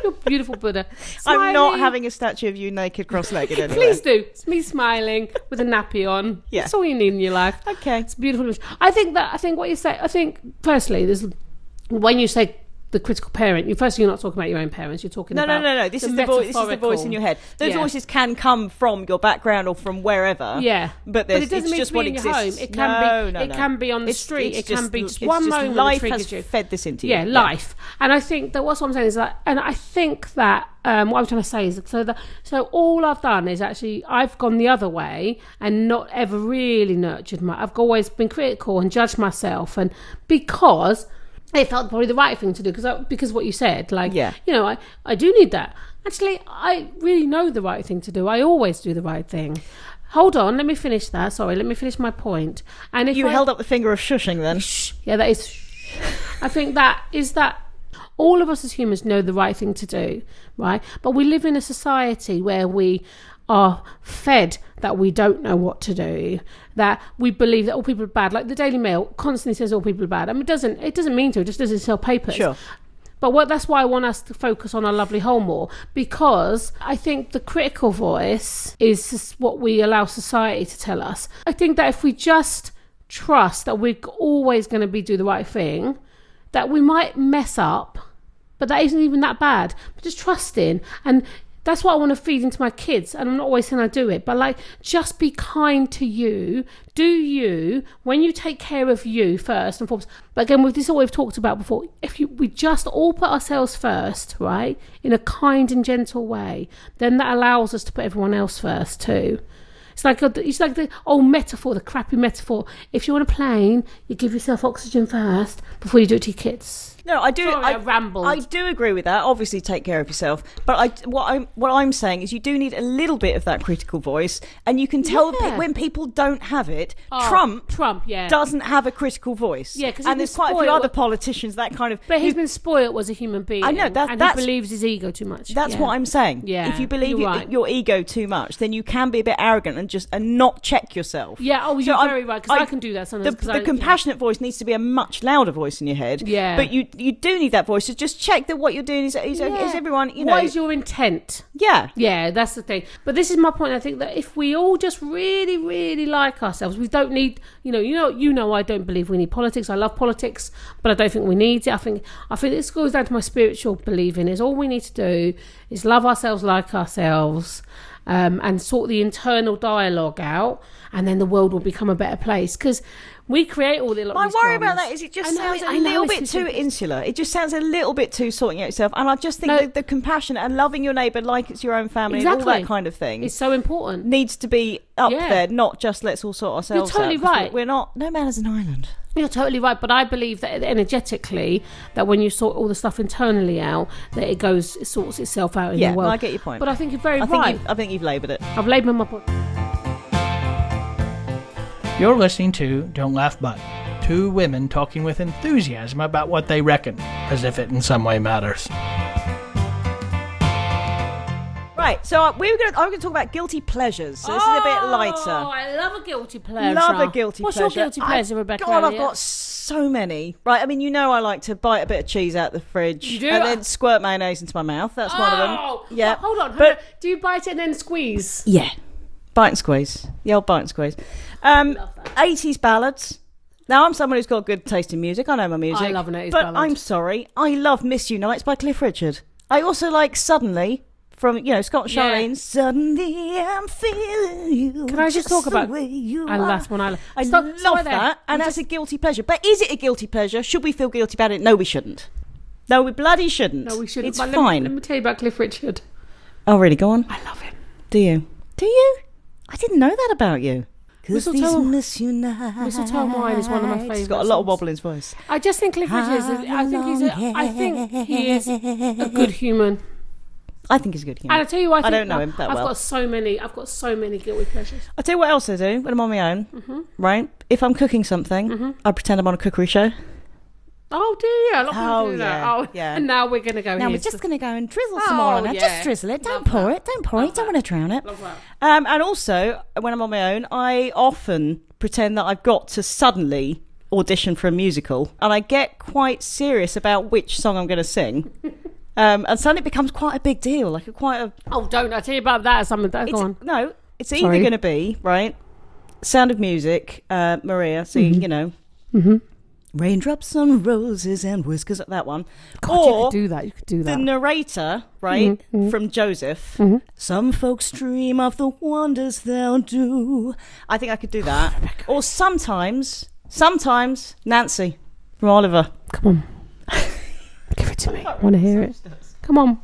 S1: Your beautiful Buddha. Smiling.
S2: I'm not having a statue of you naked, cross-legged anyway.
S1: Please do. It's me smiling with a nappy on. Yeah. That's all you need in your life.
S2: Okay.
S1: It's beautiful. I think what you say, personally, there's, when you say the critical parent, you're not talking about your own parents, you're talking about...
S2: No. This is the voice in your head. Those voices can come from your background or from wherever.
S1: Yeah.
S2: But it doesn't mean just what exists.
S1: Home. It can be on the street. It can be just one moment
S2: life
S1: that
S2: has
S1: you.
S2: Fed this into you.
S1: Yeah, life. And I think that what I'm saying is that, and I think that what I'm trying to say is so all I've done is actually I've gone the other way and not ever really nurtured I've always been critical and judged myself, and because it felt probably the right thing to do because what you said, like, I do need that. Actually, I really know the right thing to do. I always do the right thing. Hold on, let me finish that. Sorry, let me finish my point. And if
S2: you held up the finger of shushing then.
S1: Yeah, that is I think that all of us as humans know the right thing to do, right? But we live in a society where we are fed that we don't know what to do, that we believe that all people are bad. Like the Daily Mail constantly says all people are bad. I mean, it doesn't mean to. It just doesn't sell papers.
S2: Sure.
S1: But that's why I want us to focus on our lovely home more, because I think the critical voice is just what we allow society to tell us. I think that if we just trust that we're always going to do the right thing, that we might mess up, but that isn't even that bad. But just trusting, and that's what I want to feed into my kids. And I'm not always saying I do it, but like, just be kind to you. Do you, when you take care of you first and foremost. But again, this is what we've talked about before. We just all put ourselves first, right, in a kind and gentle way, then that allows us to put everyone else first too. It's like the old metaphor, the crappy metaphor. If you're on a plane, you give yourself oxygen first before you do it to your kids.
S2: No, I do.
S1: Sorry, I rambled.
S2: I do agree with that. Obviously, take care of yourself. But what I'm saying is, you do need a little bit of that critical voice, and you can tell when people don't have it. Trump, doesn't have a critical voice.
S1: Yeah, because
S2: and there's quite a few other politicians that kind of.
S1: But he's been spoiled as a human being.
S2: I know
S1: and he believes his ego too much.
S2: That's what I'm saying.
S1: Yeah,
S2: if you believe your ego too much, then you can be a bit arrogant and not check yourself.
S1: Yeah. Oh, you're very right. Because I can do that sometimes.
S2: The compassionate voice needs to be a much louder voice in your head.
S1: Yeah.
S2: But you do need that voice to just check that what you're doing is everyone, you know.
S1: What is your intent?
S2: Yeah.
S1: Yeah, that's the thing. But this is my point. I think that if we all just really, really like ourselves, we don't need, you know, I don't believe we need politics. I love politics, but I don't think we need it. I think this goes down to my spiritual believing is all we need to do is love ourselves, like ourselves, and sort the internal dialogue out, and then the world will become a better place. Because we create all the.
S2: My worry about that is it just sounds a little bit too insular. It just sounds a little bit too sorting out yourself. And I just think the compassion and loving your neighbour like it's your own family and all that kind of thing.
S1: It's so important.
S2: Needs to be up there, not just let's all sort ourselves out.
S1: You're totally right.
S2: We're not. No man is an island.
S1: You're totally right, but I believe that energetically, that when you sort all the stuff internally out, that it sorts itself out in the world.
S2: Yeah, I get your point.
S1: But I think you're very right.
S2: I think you've laboured it.
S1: I've laboured my point.
S3: You're listening to Don't Laugh But, two women talking with enthusiasm about what they reckon, as if it in some way matters.
S2: Right, so I'm going to talk about guilty pleasures. So this is a bit lighter.
S1: Oh, I love a guilty pleasure.
S2: Love a guilty
S1: pleasure.
S2: What's
S1: your guilty pleasure, Rebecca?
S2: God, I've got so many. Right, I mean, you know I like to bite a bit of cheese out the fridge.
S1: You do?
S2: And then squirt mayonnaise into my mouth. That's one of them. Yeah.
S1: Hold on. Do you bite it and then squeeze?
S2: Yeah. Bite and squeeze. The old bite and squeeze.
S1: Love that.
S2: 80s ballads. Now, I'm someone who's got good taste in music. I know my music.
S1: I love an 80s
S2: ballad.
S1: ballad.
S2: But I'm sorry. I love Miss You Nights by Cliff Richard. I also like Suddenly from, Scott and Charlene. Suddenly I'm feeling you.
S1: Can I just talk about...
S2: And
S1: that's one I love.
S2: I love that. And that's a guilty pleasure. But is it a guilty pleasure? Should we feel guilty about it? No, we shouldn't. No, we bloody shouldn't.
S1: No, we shouldn't.
S2: It's fine.
S1: Let me tell you about Cliff Richard.
S2: Oh, really? Go on.
S1: I love him.
S2: Do you? Do you? I didn't know that about you.
S1: Mistletoe Wine is one of my favourites.
S2: He's got a lot of wobble in his voice.
S1: I just think Cliff Richard I think he is a good human.
S2: I think he's a good human.
S1: And I tell you what,
S2: I don't know him that well.
S1: I've got so many guilty pleasures.
S2: I'll tell you what else I do when I'm on my own. Right? If I'm cooking something, I pretend I'm on a cookery show.
S1: Oh, do you? A lot of people do that.
S2: Yeah,
S1: oh, yeah. And now we're going to go
S2: Now we're just going to go and drizzle some more on it. Just drizzle it. Don't pour it. Don't pour it. Don't want to drown it.
S1: Love that.
S2: And also, when I'm on my own, I often pretend that I've got to suddenly audition for a musical. And I get quite serious about which song I'm going to sing. And suddenly it becomes quite a big deal.
S1: Oh, don't. I tell you about that. Go on.
S2: No, it's either going to be, right, Sound of Music, Maria, so you know. Mm-hmm. Raindrops on roses and whiskers, that one.
S1: God, you could do that.
S2: The narrator, right, from Joseph. Mm-hmm. Some folks dream of the wonders they'll do. I think I could do that. Or sometimes Nancy from Oliver.
S1: Come on. Give it to me. I want to hear it. Come on.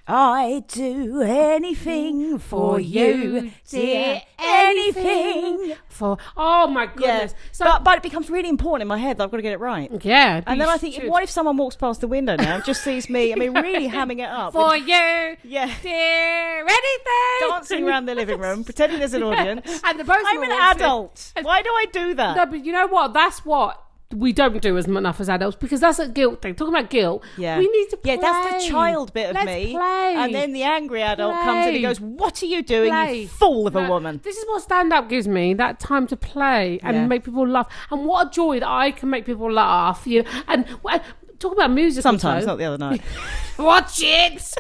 S2: I'd do anything for you, dear, anything for...
S1: Oh, my goodness.
S2: Yeah. So, but it becomes really important in my head that I've got to get it right.
S1: Yeah.
S2: And then I think, what if someone walks past the window now and just sees me, really hamming it up.
S1: For you, dear, anything.
S2: Dancing around the living room, pretending there's an audience.
S1: And
S2: I'm an adult. Why do I do that?
S1: No, but you know what? That's what... we don't do as enough as adults because that's a guilt thing. Talking about guilt, we need to play.
S2: Yeah, that's the child bit of me.
S1: Play.
S2: And then the angry adult comes in and goes, "What are you doing, you fool of a woman?"
S1: This is what stand-up gives me, that time to play and make people laugh. And what a joy that I can make people laugh. And talk about music.
S2: Sometimes, not the other night.
S1: Watch it.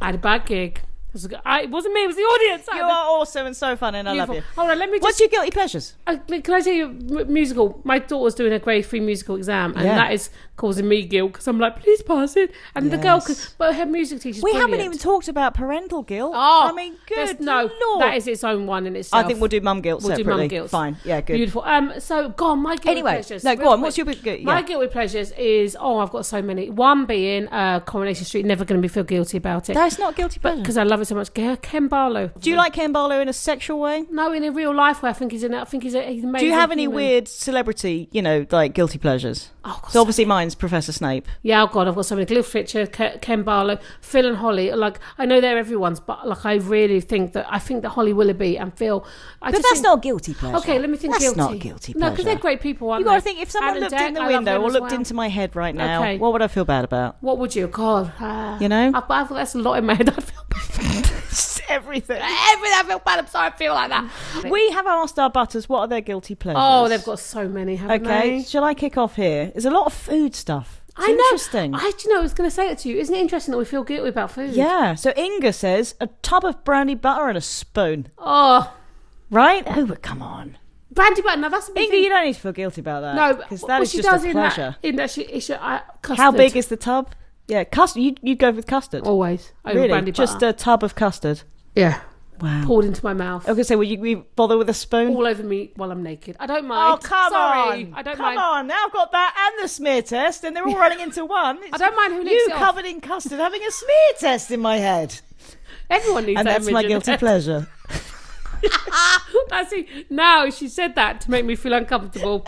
S1: I had a bad gig. It wasn't me, it was the audience.
S2: You are awesome and so fun and
S1: Beautiful.
S2: I love you.
S1: Hold on, let me just...
S2: What's your guilty pleasures?
S1: Can I tell you, musical? My daughter's doing a grade 3 musical exam and that is causing me guilt because I'm like, please pass it. And the girl, but her music teacher's
S2: We
S1: brilliant.
S2: haven't even talked about parental guilt.
S1: Oh,
S2: I mean, good Lord.
S1: that is its own one in itself.
S2: I think we'll do mum guilt separately.
S1: We'll do mum guilt.
S2: Fine, yeah, good.
S1: Beautiful. So, go on, my guilty pleasures.
S2: No, go on. What's your big guilt?
S1: My guilty pleasures is, I've got so many. One being Coronation Street, never going to be feel guilty about it.
S2: That's not guilty pleasure.
S1: Because I love it so much. Ken Barlow.
S2: Do you like Ken Barlow in a sexual way?
S1: No, in a real life way. I think he's amazing.
S2: Do you have any weird celebrity, like guilty pleasures?
S1: Oh, God,
S2: so obviously mine's Professor Snape.
S1: Yeah, oh God, I've got so many. Cliff Richard, Ken Barlow, Phil and Holly. Like, I know they're everyone's, but like, I really think that Holly Willoughby and Phil.
S2: But that's not guilty pleasure.
S1: Okay, let me think.
S2: That's
S1: guilty.
S2: not guilty pleasure.
S1: No, because they're great people. Aren't
S2: you got to think if someone looked in the window or looked into my head right now, what would I feel bad about?
S1: What would you? God,
S2: you know,
S1: I thought that's a lot in my head. I'd feel bad.
S2: Everything.
S1: I feel bad. I'm sorry. I feel like that.
S2: We have asked our butters what are their guilty pleasures.
S1: Oh, they've got so many, haven't they?
S2: Okay, shall I kick off here? There's a lot of food stuff. It's interesting.
S1: Do you know, I was going to say it to you. Isn't it interesting that we feel guilty about food?
S2: Yeah. So Inga says a tub of brandy butter and a spoon.
S1: Oh.
S2: Right? Oh, but come on.
S1: Brandy butter. Now that's a big
S2: Inga, you don't need to feel guilty about that.
S1: No,
S2: because that is just a pleasure.
S1: Custard.
S2: How big is the tub? Yeah, custard. You'd go with custard.
S1: Always. Over
S2: really?
S1: Brandy butter.
S2: Just a tub of custard.
S1: Yeah.
S2: Wow.
S1: Poured into my mouth.
S2: Okay, so will you bother with a spoon?
S1: All over me while I'm naked. I don't mind.
S2: Oh, come
S1: Sorry.
S2: on.
S1: I don't mind.
S2: Come on. Now I've got that and the smear test, and they're all running into one.
S1: I don't mind who nicks
S2: you
S1: it off.
S2: covered in custard having a smear test in my head.
S1: Everyone needs
S2: and
S1: that
S2: that's my guilty pleasure.
S1: Now she said that to make me feel uncomfortable.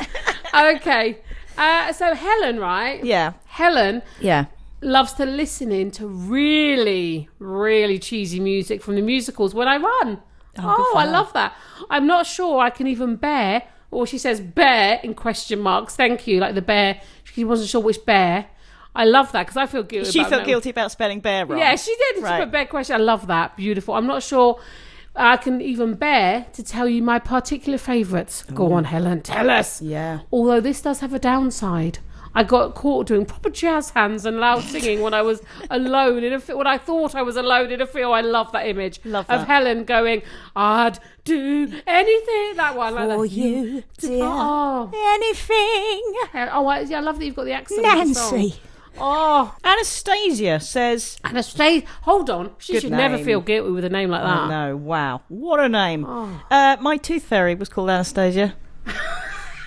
S1: Okay. So Helen, right?
S2: Yeah.
S1: Helen.
S2: Yeah.
S1: Loves to listen in to really, really cheesy music from the musicals when I run. Oh, I love that. I'm not sure I can even bear, or she says bear in question marks. Thank you, like the bear. She wasn't sure which bear. I love that because I feel guilty.
S2: She felt guilty about spelling bear wrong.
S1: Yeah, she did.
S2: Right.
S1: She put bear question. I love that. Beautiful. I'm not sure I can even bear to tell you my particular favourites. Go on, Helen. Tell us.
S2: Yeah.
S1: Although this does have a downside. I got caught doing proper jazz hands and loud singing when I was alone in a field. When I thought I was alone in a field. I love that image of Helen going, I'd do anything. That one.
S2: For
S1: like that.
S2: you, dear. Anything.
S1: Oh, I love that you've got the accent.
S2: Nancy.
S1: Oh.
S2: Anastasia says...
S1: Anastasia. Hold on. She
S2: Good
S1: should
S2: name.
S1: never feel guilty with a name like that.
S2: No, wow. What a name.
S1: Oh.
S2: My tooth fairy was called Anastasia.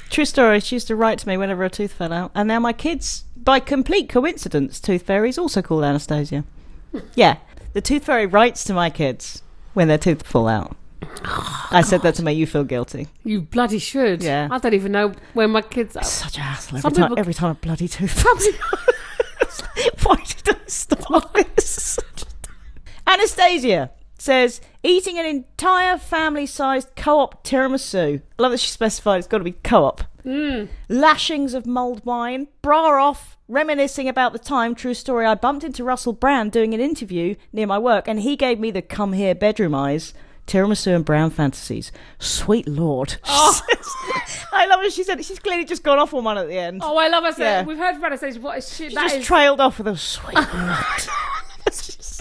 S2: True story. She used to write to me whenever a tooth fell out. And now my kids, by complete coincidence, tooth fairy is also called Anastasia. Yeah. The tooth fairy writes to my kids when their teeth fall out. I said that to make you feel guilty.
S1: You bloody should.
S2: Yeah.
S1: I don't even know when my kids...
S2: Such a hassle every time a bloody tooth. Why did I stop this? Anastasia says, eating an entire family-sized co-op tiramisu. I love that she specified it's got to be co-op. Lashings of mulled wine, bra off, reminiscing about the time, true story, I bumped into Russell Brand doing an interview near my work, and he gave me the come here bedroom eyes. Tiramisu and brown fantasies. Sweet Lord. Oh. I love it. She said she's clearly just gone off on one at the end.
S1: Oh, I love her.
S2: Yeah.
S1: We've heard from Anastasia. What is shit?
S2: She just trailed off with a sweet Lord.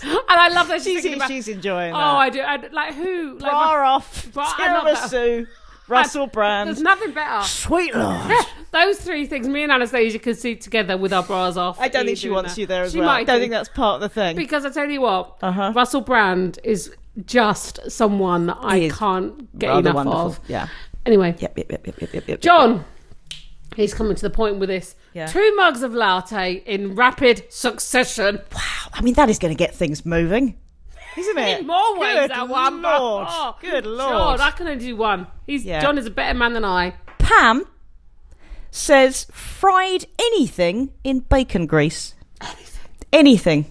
S1: And I love that
S2: she's enjoying that.
S1: Oh, I do. Like who? Like
S2: Bar off. Tiramisu. Russell Brand.
S1: There's nothing better.
S2: Sweet Lord.
S1: Those three things, me and Anastasia could see together with our bras off.
S2: I don't think she wants you there as well. I don't think that's part of the thing.
S1: Because I tell you what, Russell Brand is just someone that I can't get enough of.
S2: Yeah.
S1: Anyway.
S2: Yep.
S1: John, he's coming to the point with this.
S2: Yeah.
S1: 2 mugs of latte in rapid succession.
S2: Wow. I mean, that is going to get things moving. Isn't it?
S1: In more ways
S2: Good
S1: than one.
S2: Lord.
S1: Oh,
S2: good Lord.
S1: God, I can only do one. John is a better man than I.
S2: Pam says fried anything in bacon grease. Anything.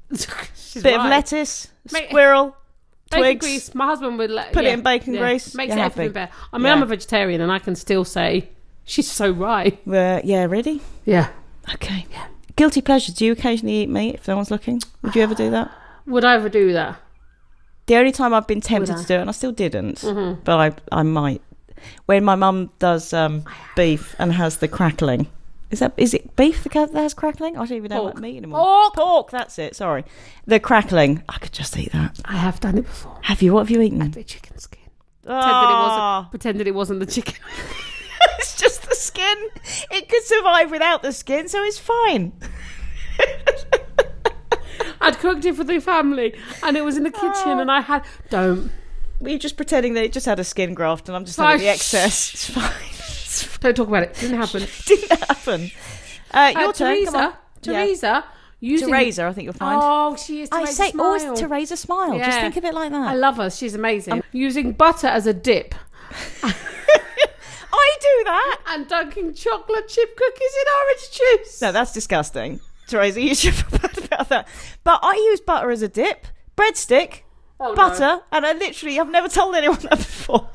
S2: Bit of lettuce, squirrel,
S1: bacon
S2: twigs.
S1: grease. My husband would
S2: put it in bacon grease.
S1: Makes everything better. I mean, I'm a vegetarian and I can still say she's so right.
S2: Yeah, ready?
S1: Yeah.
S2: Okay. Yeah. Guilty pleasures. Do you occasionally eat meat if no one's looking? Would you ever do that?
S1: Would I ever do that?
S2: The only time I've been tempted to do it, and I still didn't, but I might. When my mum does beef and has the crackling. Is it beef that has crackling? I don't even know what meat anymore. Pork, that's it, sorry. The crackling, I could just eat that.
S1: I have done it before.
S2: Have you? What have you eaten?
S1: I did chicken skin. Pretended it wasn't the chicken.
S2: It's just the skin. It could survive without the skin, so it's fine.
S1: I'd cooked it for the family, and it was in the kitchen, and I had... Don't.
S2: Were you just pretending that it just had a skin graft, and I'm just having the excess? It's fine.
S1: Don't talk about it. Didn't happen.
S2: Didn't happen. Your turn. Come on.
S1: Teresa.
S2: Teresa, I think you'll find.
S1: Oh, she is Teresa
S2: I say
S1: Smile.
S2: always Teresa Smile.
S1: Yeah.
S2: Just think of it like that.
S1: I love her. She's amazing. Using butter as a dip.
S2: I do that.
S1: And dunking chocolate chip cookies in orange juice.
S2: No, that's disgusting. Teresa, you should feel bad about that. But I use butter as a dip, breadstick, butter, and I've never told anyone that before.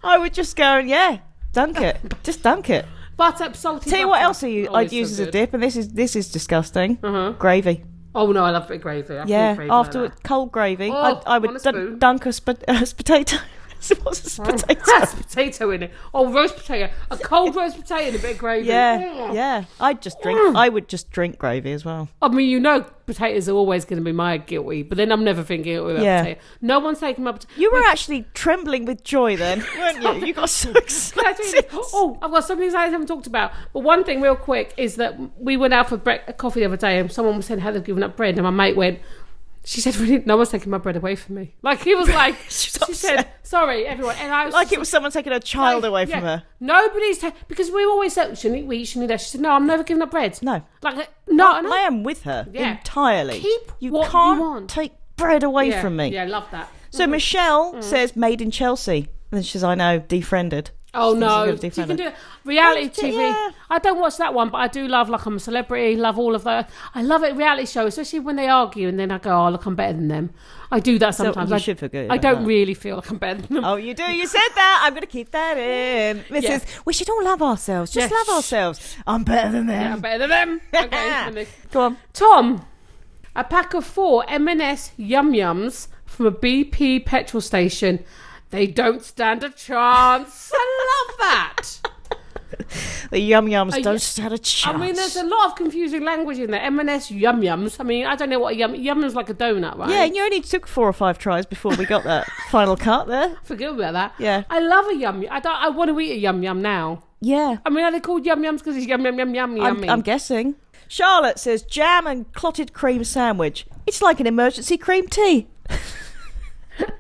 S2: I would just go and, dunk it. Just dunk it.
S1: Butter, salty
S2: Tell you
S1: butter.
S2: what else I'd use as a dip, and this is disgusting. Gravy.
S1: Oh, no, I love a bit of gravy.
S2: After cold gravy, I would dunk a potato. What's a potato?
S1: Has potato in it. Oh, roast potato. A cold roast potato and a bit of gravy.
S2: Yeah. I would just drink gravy as well.
S1: I mean, potatoes are always going to be my guilty, but then I'm never thinking about potato. No one's taking my potato.
S2: You were actually trembling with joy then, weren't you? You got so excited.
S1: I've got something I haven't talked about. But one thing real quick is that we went out for coffee the other day and someone was saying how they've given up bread, and my mate went, she said, really, no one's taking my bread away from me. Like, he was like, she said, sorry, everyone. And I was
S2: like it was someone taking a child away from her.
S1: Nobody's because we always said, shouldn't we eat, shouldn't we? She said, no, I'm never giving up bread.
S2: No.
S1: I
S2: am with her entirely.
S1: Keep
S2: you
S1: what
S2: can't
S1: you want.
S2: Take bread away from me.
S1: Yeah, I love that.
S2: So Michelle says made in Chelsea. And she says, I know, defriended.
S1: Oh no, you can do it. Reality TV.
S2: Yeah.
S1: I don't watch that one, but I do love like I'm a Celebrity, love all of that. I love it, reality show, especially when they argue and then I go, oh look, I'm better than them. I do that sometimes.
S2: So you should feel good.
S1: I don't really feel like I'm better than them.
S2: Oh, you do. You said that. I'm going to keep that in. Mrs. We should all love ourselves. Just love ourselves. I'm better than them.
S1: Yeah, I'm better than them. Okay,
S2: go on.
S1: Tom, a pack of 4 M&S Yum Yums from a BP petrol station. They don't stand a chance. I love that.
S2: The Yum Yums don't stand a chance.
S1: I mean, there's a lot of confusing language in there. M&S Yum Yums. I mean, I don't know what a Yum is like a donut, right?
S2: Yeah, and you only took 4 or 5 tries before we got that final cut there.
S1: Forget about that.
S2: Yeah.
S1: I love a Yum Yum. I want to eat a Yum Yum now.
S2: Yeah.
S1: I mean, are they called Yum Yums because it's yum, yum, yum, yum, yummy?
S2: I'm guessing. Charlotte says jam and clotted cream sandwich. It's like an emergency cream tea.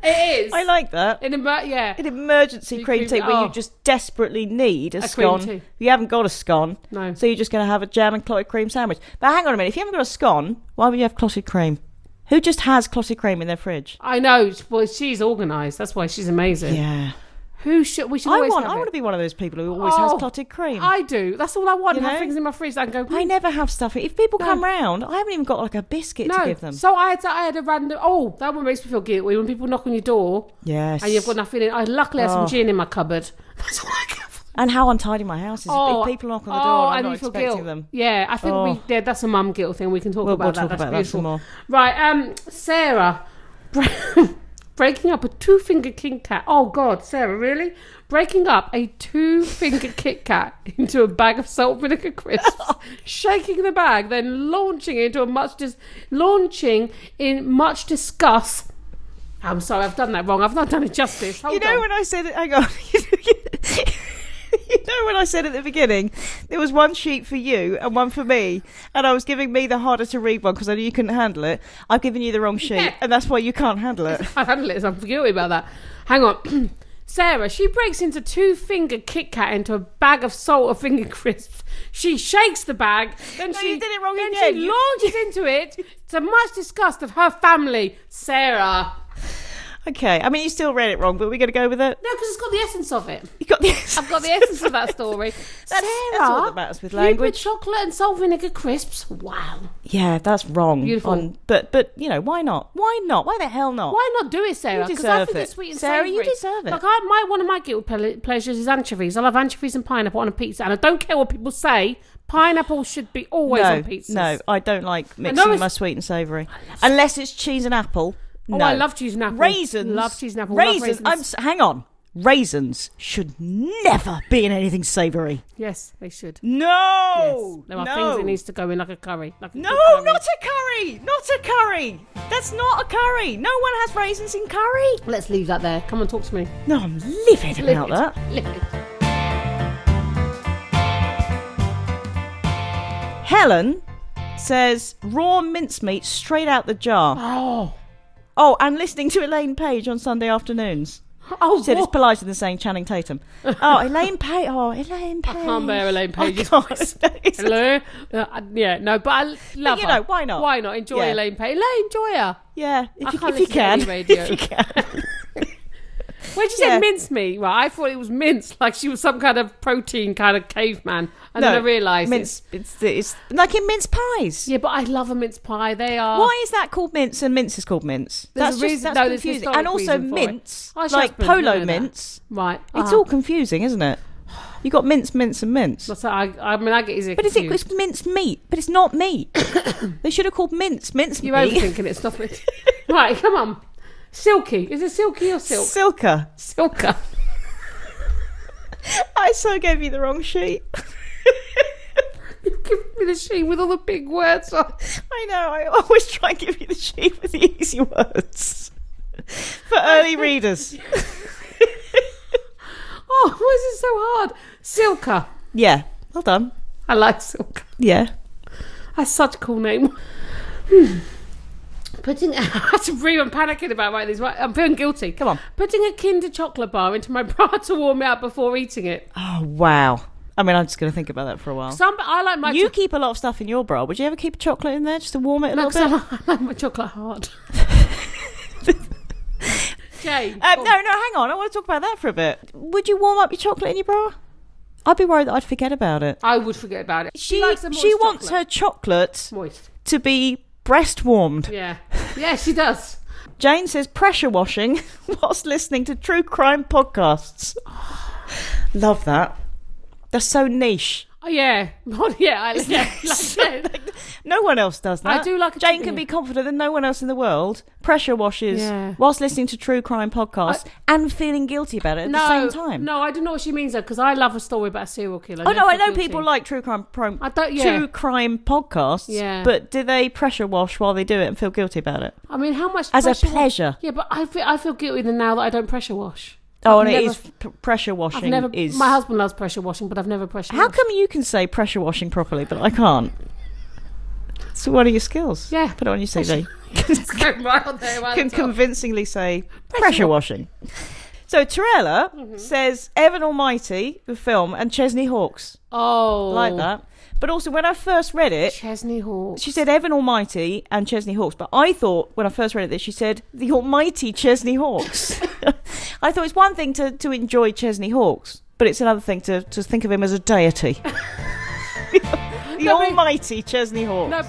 S1: It is.
S2: I like that.
S1: An
S2: emergency cream tea where you just desperately need a scone.
S1: Cream tea.
S2: You haven't got a scone.
S1: No.
S2: So you're just going to have a jam and clotted cream sandwich. But hang on a minute. If you haven't got a scone, why would you have clotted cream? Who just has clotted cream in their fridge?
S1: I know. Well, she's organised. That's why she's amazing.
S2: Yeah.
S1: We should always have
S2: I want to
S1: it.
S2: be one of those people who always has clotted cream.
S1: I do. That's all I want.
S2: You
S1: Have
S2: know?
S1: things in my fridge that I can go.
S2: I never have stuff. If people come round, I haven't even got like a biscuit to give them.
S1: So I had a random. Oh, that one makes me feel guilty when people knock on your door.
S2: Yes.
S1: And you've got nothing in. I luckily have some gin in my cupboard. That's all I have.
S2: And how untidy my house is. If people knock on the door and I'm not expecting them.
S1: Yeah, I think that's a mum guilt thing. We can talk about that.
S2: We'll talk about that some more.
S1: Right, Sarah. Breaking up a 2-finger Kit Kat. Oh, God, Sarah, really? Breaking up a 2-finger Kit Kat into a bag of salt vinegar crisps, shaking the bag, then launching in much disgust. I'm sorry, I've done that wrong. I've not done it justice. Hold on.
S2: When I said it, hang on. You know when I said at the beginning, there was one sheet for you and one for me, and I was giving me the harder to read one because I knew you couldn't handle it. I've given you the wrong sheet, and that's why you can't handle it.
S1: I handle it, so I'm guilty about that. Hang on. Sarah, she breaks into 2-finger Kit Kat into a bag of salt or finger crisps. She shakes the bag, then
S2: you did it wrong
S1: then
S2: again.
S1: She launches into it to much disgust of her family. Sarah.
S2: Okay, I mean, you still read it wrong, but we're going to go with it.
S1: No, because it's got the essence of it.
S2: You got the essence.
S1: I've got the essence of that story.
S2: That's all that matters with language.
S1: Chocolate and salt vinegar crisps. Wow.
S2: Yeah, that's wrong.
S1: Beautiful.
S2: But you know, why not? Why not? Why the hell not?
S1: Why not do it, Sarah?
S2: You
S1: Because I think
S2: deserve
S1: it's sweet and
S2: Sarah,
S1: savoury.
S2: you deserve it.
S1: Like one of my guilty pleasures is anchovies. I love anchovies and pineapple on a pizza, and I don't care what people say. Pineapple should be always on pizzas.
S2: No, I don't like mixing my sweet and savoury unless it's cheese and apple.
S1: Oh,
S2: no.
S1: I love cheese and apple.
S2: Raisins.
S1: Love cheese and apple.
S2: Raisins. Hang on. Raisins should never be in anything savoury.
S1: Yes, they should.
S2: No.
S1: Yes. There are things that needs to go in like a curry.
S2: Not a curry. Not a curry. That's not a curry. No one has raisins in curry.
S1: Let's leave that there. Come on, talk to me.
S2: No, I'm livid about that.
S1: Livid.
S2: Helen says raw mincemeat straight out the jar.
S1: Oh,
S2: And listening to Elaine Page on Sunday afternoons.
S1: oh,
S2: She said it's
S1: what?
S2: politer than saying Channing Tatum. Elaine Page. Elaine Page.
S1: I can't bear Elaine Page's
S2: I
S1: voice.
S2: can't.
S1: Hello? Yeah, no, but I love
S2: you
S1: her.
S2: know, why not?
S1: Why not? Enjoy
S2: Yeah.
S1: Elaine Page. Enjoy her.
S2: Yeah,
S1: I
S2: if
S1: can't
S2: you
S1: listen to
S2: can.
S1: any radio.
S2: If you can.
S1: When she said
S2: Yeah.
S1: mincemeat, right, I thought it was mince, like she was some kind of protein kind of caveman. And then I realised
S2: mince. It's like in mince pies.
S1: Yeah, but I love a mince pie. They are...
S2: Why is that called mince and mince is called mince?
S1: There's a reason-
S2: That's
S1: no, there's a
S2: confusing.
S1: historic
S2: And also
S1: reason for it.
S2: mince,
S1: Oh, it's
S2: like
S1: just
S2: polo
S1: mince,
S2: mince.
S1: Right.
S2: It's all confusing, isn't it? You got mince, mince, and mince.
S1: So I mean, I get easily
S2: But
S1: confused.
S2: it's minced meat, but it's not meat. They should have called mince
S1: You're
S2: meat.
S1: overthinking it. Stop it. Right, come on. Silky. Is it silky or silk?
S2: Silka.
S1: Silka.
S2: I so gave you the wrong sheet.
S1: You've given me the sheet with all the big words on.
S2: I know, I always try and give you the sheet with the easy words. For early readers.
S1: Oh, why is it so hard? Silka.
S2: Yeah, well done.
S1: I like Silka.
S2: Yeah.
S1: That's such a cool name. Putting... I had to breathe. I'm panicking about writing these. Right, I'm feeling guilty.
S2: Come on.
S1: Putting a Kinder chocolate bar into my bra to warm it up before eating it.
S2: Oh, wow. I mean, I'm just going to think about that for a while.
S1: I like my...
S2: You keep a lot of stuff in your bra. Would you ever keep chocolate in there just to warm it a
S1: No,
S2: little
S1: 'cause
S2: bit?
S1: I like my chocolate hard. Jane.
S2: No, hang on. I want to talk about that for a bit. Would you warm up your chocolate in your bra? I'd be worried that I'd forget about it.
S1: I would forget about it.
S2: She
S1: likes a moist
S2: wants her
S1: chocolate.
S2: chocolate
S1: Moist.
S2: to be breast warmed.
S1: Yeah. Yeah, she does.
S2: Jane says pressure washing whilst listening to true crime podcasts. Love that. That's so niche.
S1: Oh, yeah.
S2: No one else does that.
S1: I do like a
S2: Jane
S1: chicken-
S2: can be confident that no one else in the world pressure washes
S1: Yeah.
S2: whilst listening to true crime podcasts and feeling guilty about it at the same time.
S1: No, I don't know what she means though, because I love a story about a serial killer.
S2: Oh no, I know
S1: guilty.
S2: people like true crime
S1: Yeah.
S2: true crime podcasts.
S1: Yeah.
S2: But do they pressure wash while they do it and feel guilty about it?
S1: I mean, how much
S2: As a
S1: pressure wash-
S2: pleasure.
S1: Yeah, but I feel guilty now that I don't pressure wash.
S2: Oh,
S1: I've
S2: and
S1: never-
S2: it is pressure washing. Is
S1: My husband loves pressure washing, but I've never pressure
S2: How
S1: washed.
S2: come you can say pressure washing properly, but I can't? It's one of your skills.
S1: Yeah.
S2: Put it on your CV.
S1: Right on there, right
S2: Can
S1: on top.
S2: convincingly say pressure washing. So Torella says Evan Almighty, the film, and Chesney Hawkes.
S1: Oh,
S2: Like that. But also, when I first read it,
S1: Chesney Hawkes.
S2: she said Evan Almighty and Chesney Hawkes. But I thought, when I first read it, that she said the almighty Chesney Hawkes. I thought it's one thing to enjoy Chesney Hawkes, but it's another thing to think of him as a deity. The almighty Chesney Hawkes.
S1: No,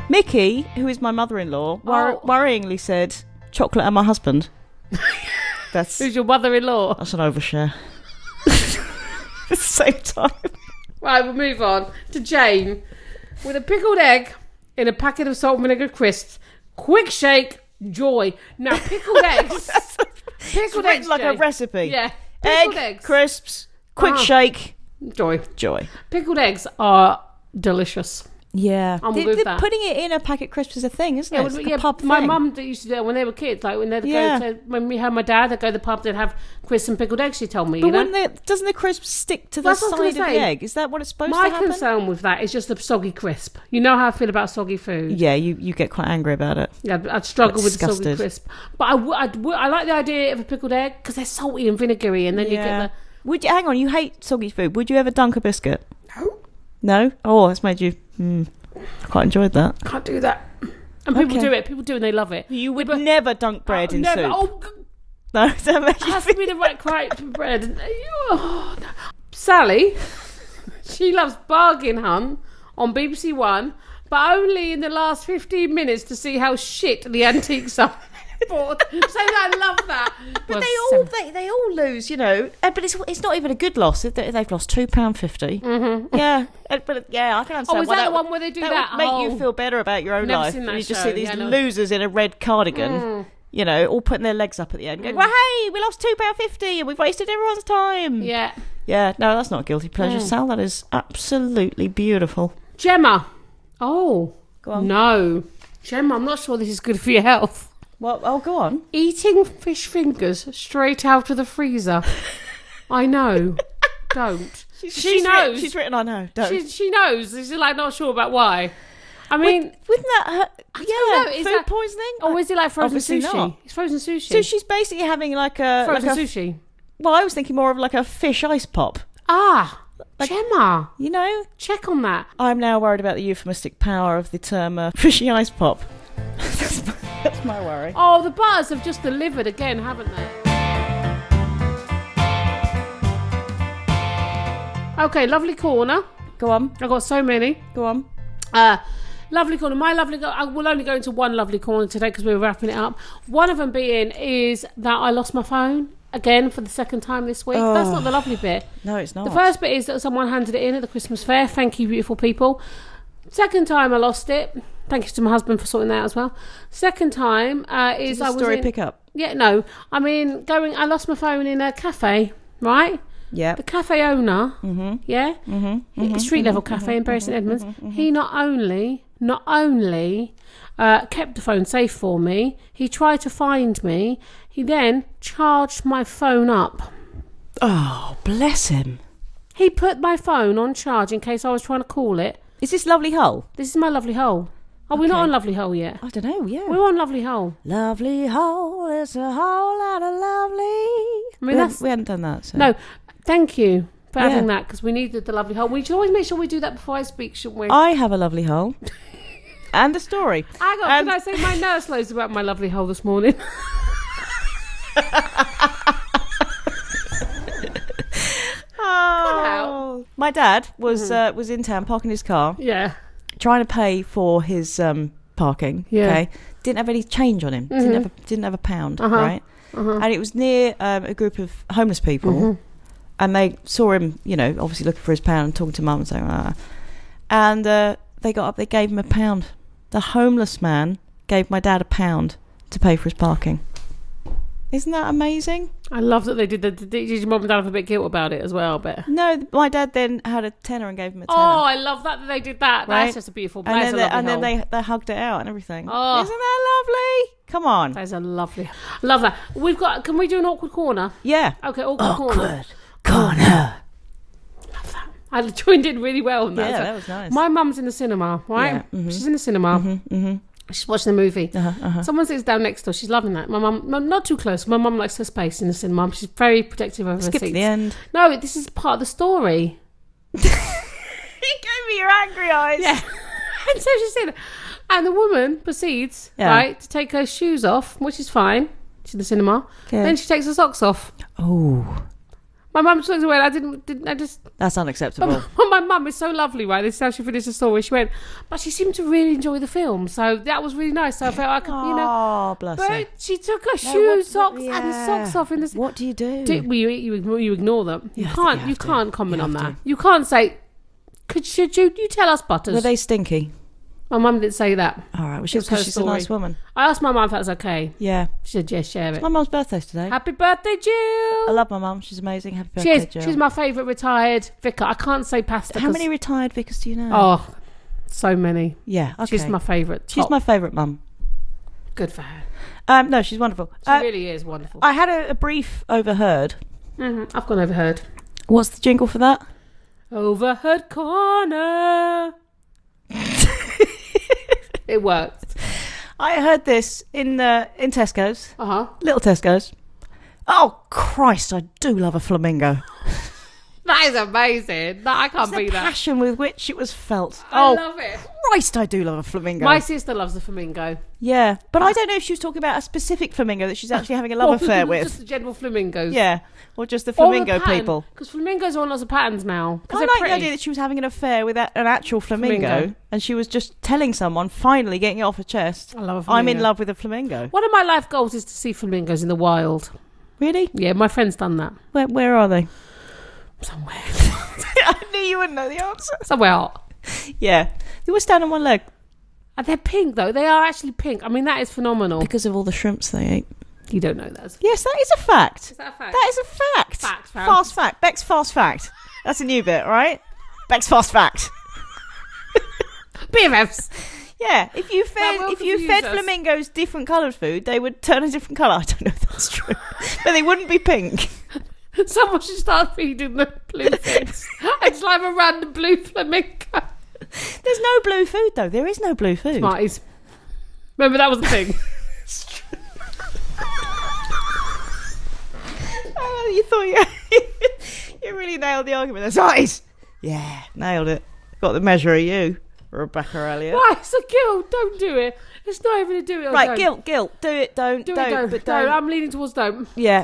S2: Mickey, who is my mother-in-law, worryingly said chocolate and my husband. That's
S1: who's your mother-in-law?
S2: an overshare. At the same time.
S1: Right, we'll move on to Jane with a pickled egg in a packet of salt and vinegar crisps. Quick shake, joy. Now, pickled eggs. Pickled eggs,
S2: like
S1: Jane.
S2: a recipe.
S1: Yeah,
S2: Egg,
S1: pickled eggs.
S2: crisps, quick
S1: Ah.
S2: shake,
S1: Joy.
S2: joy.
S1: Pickled eggs are delicious.
S2: Yeah.
S1: I'm with that.
S2: Putting it in a packet crisp is a thing, isn't it? It's like a pub
S1: my
S2: thing.
S1: mum used to do it when they were kids. Like when they'd
S2: Yeah.
S1: go to, when we had my dad, they'd go to the pub, they'd have crisps and pickled eggs. She told me,
S2: But
S1: you know.
S2: doesn't the crisp stick to the
S1: That's what I was
S2: side of
S1: gonna
S2: the
S1: say.
S2: egg? Is that what it's supposed
S1: My
S2: to happen?
S1: concern with that is just the soggy crisp. You know how I feel about soggy food.
S2: Yeah, you get quite angry about it.
S1: Yeah, I'd struggle with the soggy
S2: Disgusted.
S1: crisp. But I like the idea of a pickled egg because they're salty and vinegary, and then you get the.
S2: Hang on, you hate soggy food. Would you ever dunk a biscuit?
S1: No.
S2: No? Oh, that's made you... I quite enjoyed that.
S1: Can't do that. And people
S2: Okay.
S1: do it. People do, and they love it.
S2: You would
S1: but-
S2: never dunk bread in
S1: never.
S2: soup.
S1: Oh,
S2: No, that makes
S1: it
S2: you
S1: has to be the right kind of bread. Oh, no. Sally, she loves Bargain Hunt on BBC One, but only in the last 15 minutes to see how shit the antiques are. So I love that.
S2: But they all lose, you know. But it's not even a good loss. They've lost £2.50. Mm-hmm. Yeah, but yeah, I can understand.
S1: Oh, is
S2: why
S1: that the one where they do that?
S2: would make
S1: Oh.
S2: you feel better about your own
S1: Never
S2: life.
S1: seen that
S2: You just
S1: show.
S2: see these
S1: Yeah, no.
S2: losers in a red cardigan, you know, all putting their legs up at the end, going, "Well, hey, we lost £2.50 and we've wasted everyone's time."
S1: Yeah.
S2: Yeah, no, that's not a guilty pleasure, Sal. That is absolutely beautiful.
S1: Gemma. Oh.
S2: Go on.
S1: No. Gemma, I'm not sure this is good for your health.
S2: Well, go on.
S1: Eating fish fingers straight out of the freezer. I know. don't.
S2: She
S1: knows.
S2: She's written, I know, don't.
S1: She knows. She's like not sure about why. I mean,
S2: wouldn't that hurt?
S1: I don't know,
S2: food poisoning?
S1: Or is it like frozen
S2: Obviously
S1: sushi?
S2: not.
S1: It's frozen sushi.
S2: So she's basically having like a...
S1: frozen
S2: like a,
S1: sushi.
S2: Well, I was thinking more of like a fish ice pop.
S1: Gemma.
S2: You know?
S1: Check on that.
S2: I'm now worried about the euphemistic power of the term fishy ice pop. That's my worry.
S1: Oh, the butters have just delivered again, haven't they? Okay, lovely corner.
S2: Go on.
S1: I've got so many.
S2: Go on.
S1: Lovely corner. I will only go into one lovely corner today because we're wrapping it up. One of them being is that I lost my phone again for the second time this week. That's not the lovely bit.
S2: No, it's not.
S1: The first bit is that someone handed it in at the Christmas fair. Thank you, beautiful people. Second time I lost it. Thank you to my husband for sorting that out as well. Second time is I was
S2: story
S1: in...
S2: pick up?
S1: Yeah, no. I mean, I lost my phone in a cafe, right?
S2: Yeah.
S1: The cafe owner, street level cafe in Bury St Edmunds, he not only kept the phone safe for me, he tried to find me, he then charged my phone up.
S2: Oh, bless him.
S1: He put my phone on charge in case I was trying to call it.
S2: Is this Lovely Hole?
S1: This is my Lovely Hole. Oh, we're not on Lovely Hole yet.
S2: I don't know, yeah.
S1: We're on Lovely Hole.
S2: Lovely Hole, it's a whole lot of lovely.
S1: I mean,
S2: we hadn't done that. So.
S1: No, thank you for having that, because we needed the Lovely Hole. We should always make sure we do that before I speak, shouldn't we?
S2: I have a lovely hole. And a story.
S1: Hang on, can I say my nurse knows about my Lovely Hole this morning?
S2: Oh, my dad was in town parking his car.
S1: Yeah.
S2: Trying to pay for his parking.
S1: Yeah.
S2: Okay. Didn't have any change on him. Didn't have a pound. Right. And it was near a group of homeless people, and they saw him. You know, obviously looking for his pound, and talking to mum and saying, and they got up. They gave him £1. The homeless man gave my dad £1 to pay for his parking. Isn't that amazing?
S1: I love that they did that. Did your mum and dad have a bit guilt about it as well? But
S2: no, my dad then had a tenner and gave him a tenner.
S1: Oh, I love that they did that.
S2: Right?
S1: That's just a beautiful.
S2: And then they hugged it out and everything.
S1: Oh,
S2: isn't that lovely? Come on,
S1: that is a lovely. Love that. We've got. Can we do an awkward corner?
S2: Yeah.
S1: Okay, awkward
S2: corner.
S1: Love that. I joined in really well on that.
S2: Yeah,
S1: So
S2: that was nice.
S1: my mum's in the cinema, right?
S2: Yeah,
S1: She's in the cinema. She's watching the movie. Someone sits down next to her. She's loving that. My mum, not too close. My mum likes her space in the cinema. She's very protective of her
S2: Skip
S1: seats.
S2: to the end.
S1: No, this is part of the story.
S2: You gave me your angry eyes.
S1: Yeah. And so she's in it. And the woman proceeds, right, to take her shoes off, which is fine. She's in the cinema.
S2: Okay.
S1: Then she takes her socks off.
S2: Oh.
S1: My mum just looked away. I just.
S2: That's unacceptable.
S1: My mum is so lovely, right? This is how she finished the story. She went, but she seemed to really enjoy the film, so that was really nice. So I felt I could,
S2: Oh, bless her.
S1: But she took her shoes, socks, and socks off in the.
S2: What do you do?
S1: You ignore them. You can't comment on that.
S2: to.
S1: You can't say. Should you tell us, Butters?
S2: Were they stinky?
S1: My mum didn't say that.
S2: All right. Well, she's
S1: her
S2: a nice woman.
S1: I asked my mum if that was okay.
S2: Yeah.
S1: She said yes, share it.
S2: My mum's birthday today.
S1: Happy birthday, Jill!
S2: I love my mum. She's amazing. Happy birthday, Jill.
S1: She's my favourite retired vicar. I can't say pastor.
S2: How many retired vicars do you know?
S1: Oh, so many.
S2: Yeah, okay.
S1: She's my favourite.
S2: She's my favourite mum.
S1: Good for her.
S2: No, she's wonderful.
S1: She really is wonderful.
S2: I had a brief overheard.
S1: I've gone overheard.
S2: What's the jingle for that?
S1: Overheard corner. It worked.
S2: I heard this in Tesco's. Little Tesco's. Oh, Christ, I do love a flamingo.
S1: That is amazing. I can't beat
S2: the
S1: that.
S2: passion with which it was felt.
S1: I love it.
S2: Christ, I do love a flamingo.
S1: My sister loves the flamingo.
S2: Yeah, but I don't know if she was talking about a specific flamingo that she's actually having a love affair with.
S1: Just the general flamingos.
S2: Yeah, or just the flamingo people.
S1: Because flamingos are on lots of patterns now.
S2: I like the idea that she was having an affair with an actual flamingo, and she was just telling someone, finally getting it off her chest.
S1: I love a flamingo.
S2: I'm in love with a flamingo.
S1: One of my life goals is to see flamingos in the wild.
S2: Really?
S1: Yeah, my friend's done that.
S2: Where are they?
S1: Somewhere.
S2: I knew you wouldn't know the answer.
S1: Somewhere hot.
S2: Yeah. They were stand on one leg.
S1: And they're pink, though. They are actually pink. I mean, that is phenomenal.
S2: Because of all the shrimps they ate.
S1: You don't know that.
S2: Yes, that is a fact.
S1: Is that a fact?
S2: That is a fact.
S1: Fact, fam.
S2: Fast fact. Beck's fast fact. That's a new bit, right? Beck's fast fact.
S1: BFFs.
S2: Yeah, if you fed flamingos different coloured food, they would turn a different colour. I don't know if that's true, but they wouldn't be pink.
S1: Someone should start feeding the blue things. I just like a random blue flamingo.
S2: There's no blue food, though. There is no blue food.
S1: Smarties. Remember, that was the thing.
S2: Oh, you thought you really nailed the argument. Smarties. Yeah, nailed it. Got the measure of you, Rebecca Elliott.
S1: Why? It's a guilt. Don't do it. It's not even a do it or
S2: Right,
S1: don't.
S2: guilt. Do it, don't.
S1: But
S2: don't.
S1: don't. I'm leaning towards don't.
S2: Yeah,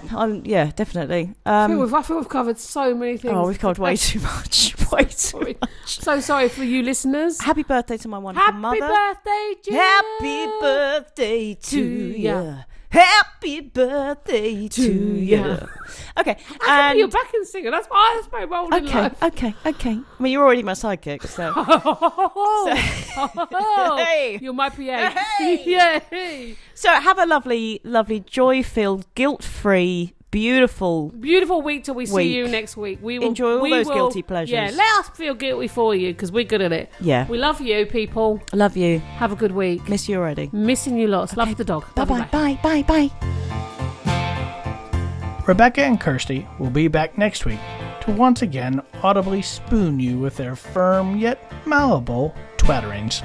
S2: definitely.
S1: I feel we've covered so many things.
S2: Oh, we've covered way too much. Way too much.
S1: So sorry for you listeners.
S2: Happy birthday to my wonderful mother.
S1: Happy birthday, Jill.
S2: Happy birthday to you. Happy birthday to you. Okay.
S1: I can be your backing singer. That's my role in life.
S2: Okay. I mean, you're already my sidekick, so.
S1: Hey. You're my PA.
S2: Hey.
S1: Yay.
S2: So have a lovely, joy-filled, guilt-free, beautiful
S1: week till we see you next week. We will
S2: enjoy all those guilty pleasures.
S1: Yeah, let us feel guilty for you because we're good at it.
S2: Yeah.
S1: We love you, people.
S2: I love you.
S1: Have a good week.
S2: Miss you already.
S1: Missing you lots. Love the dog.
S2: Bye.
S3: Rebecca and Kirsty will be back next week to once again audibly spoon you with their firm yet malleable twatterings.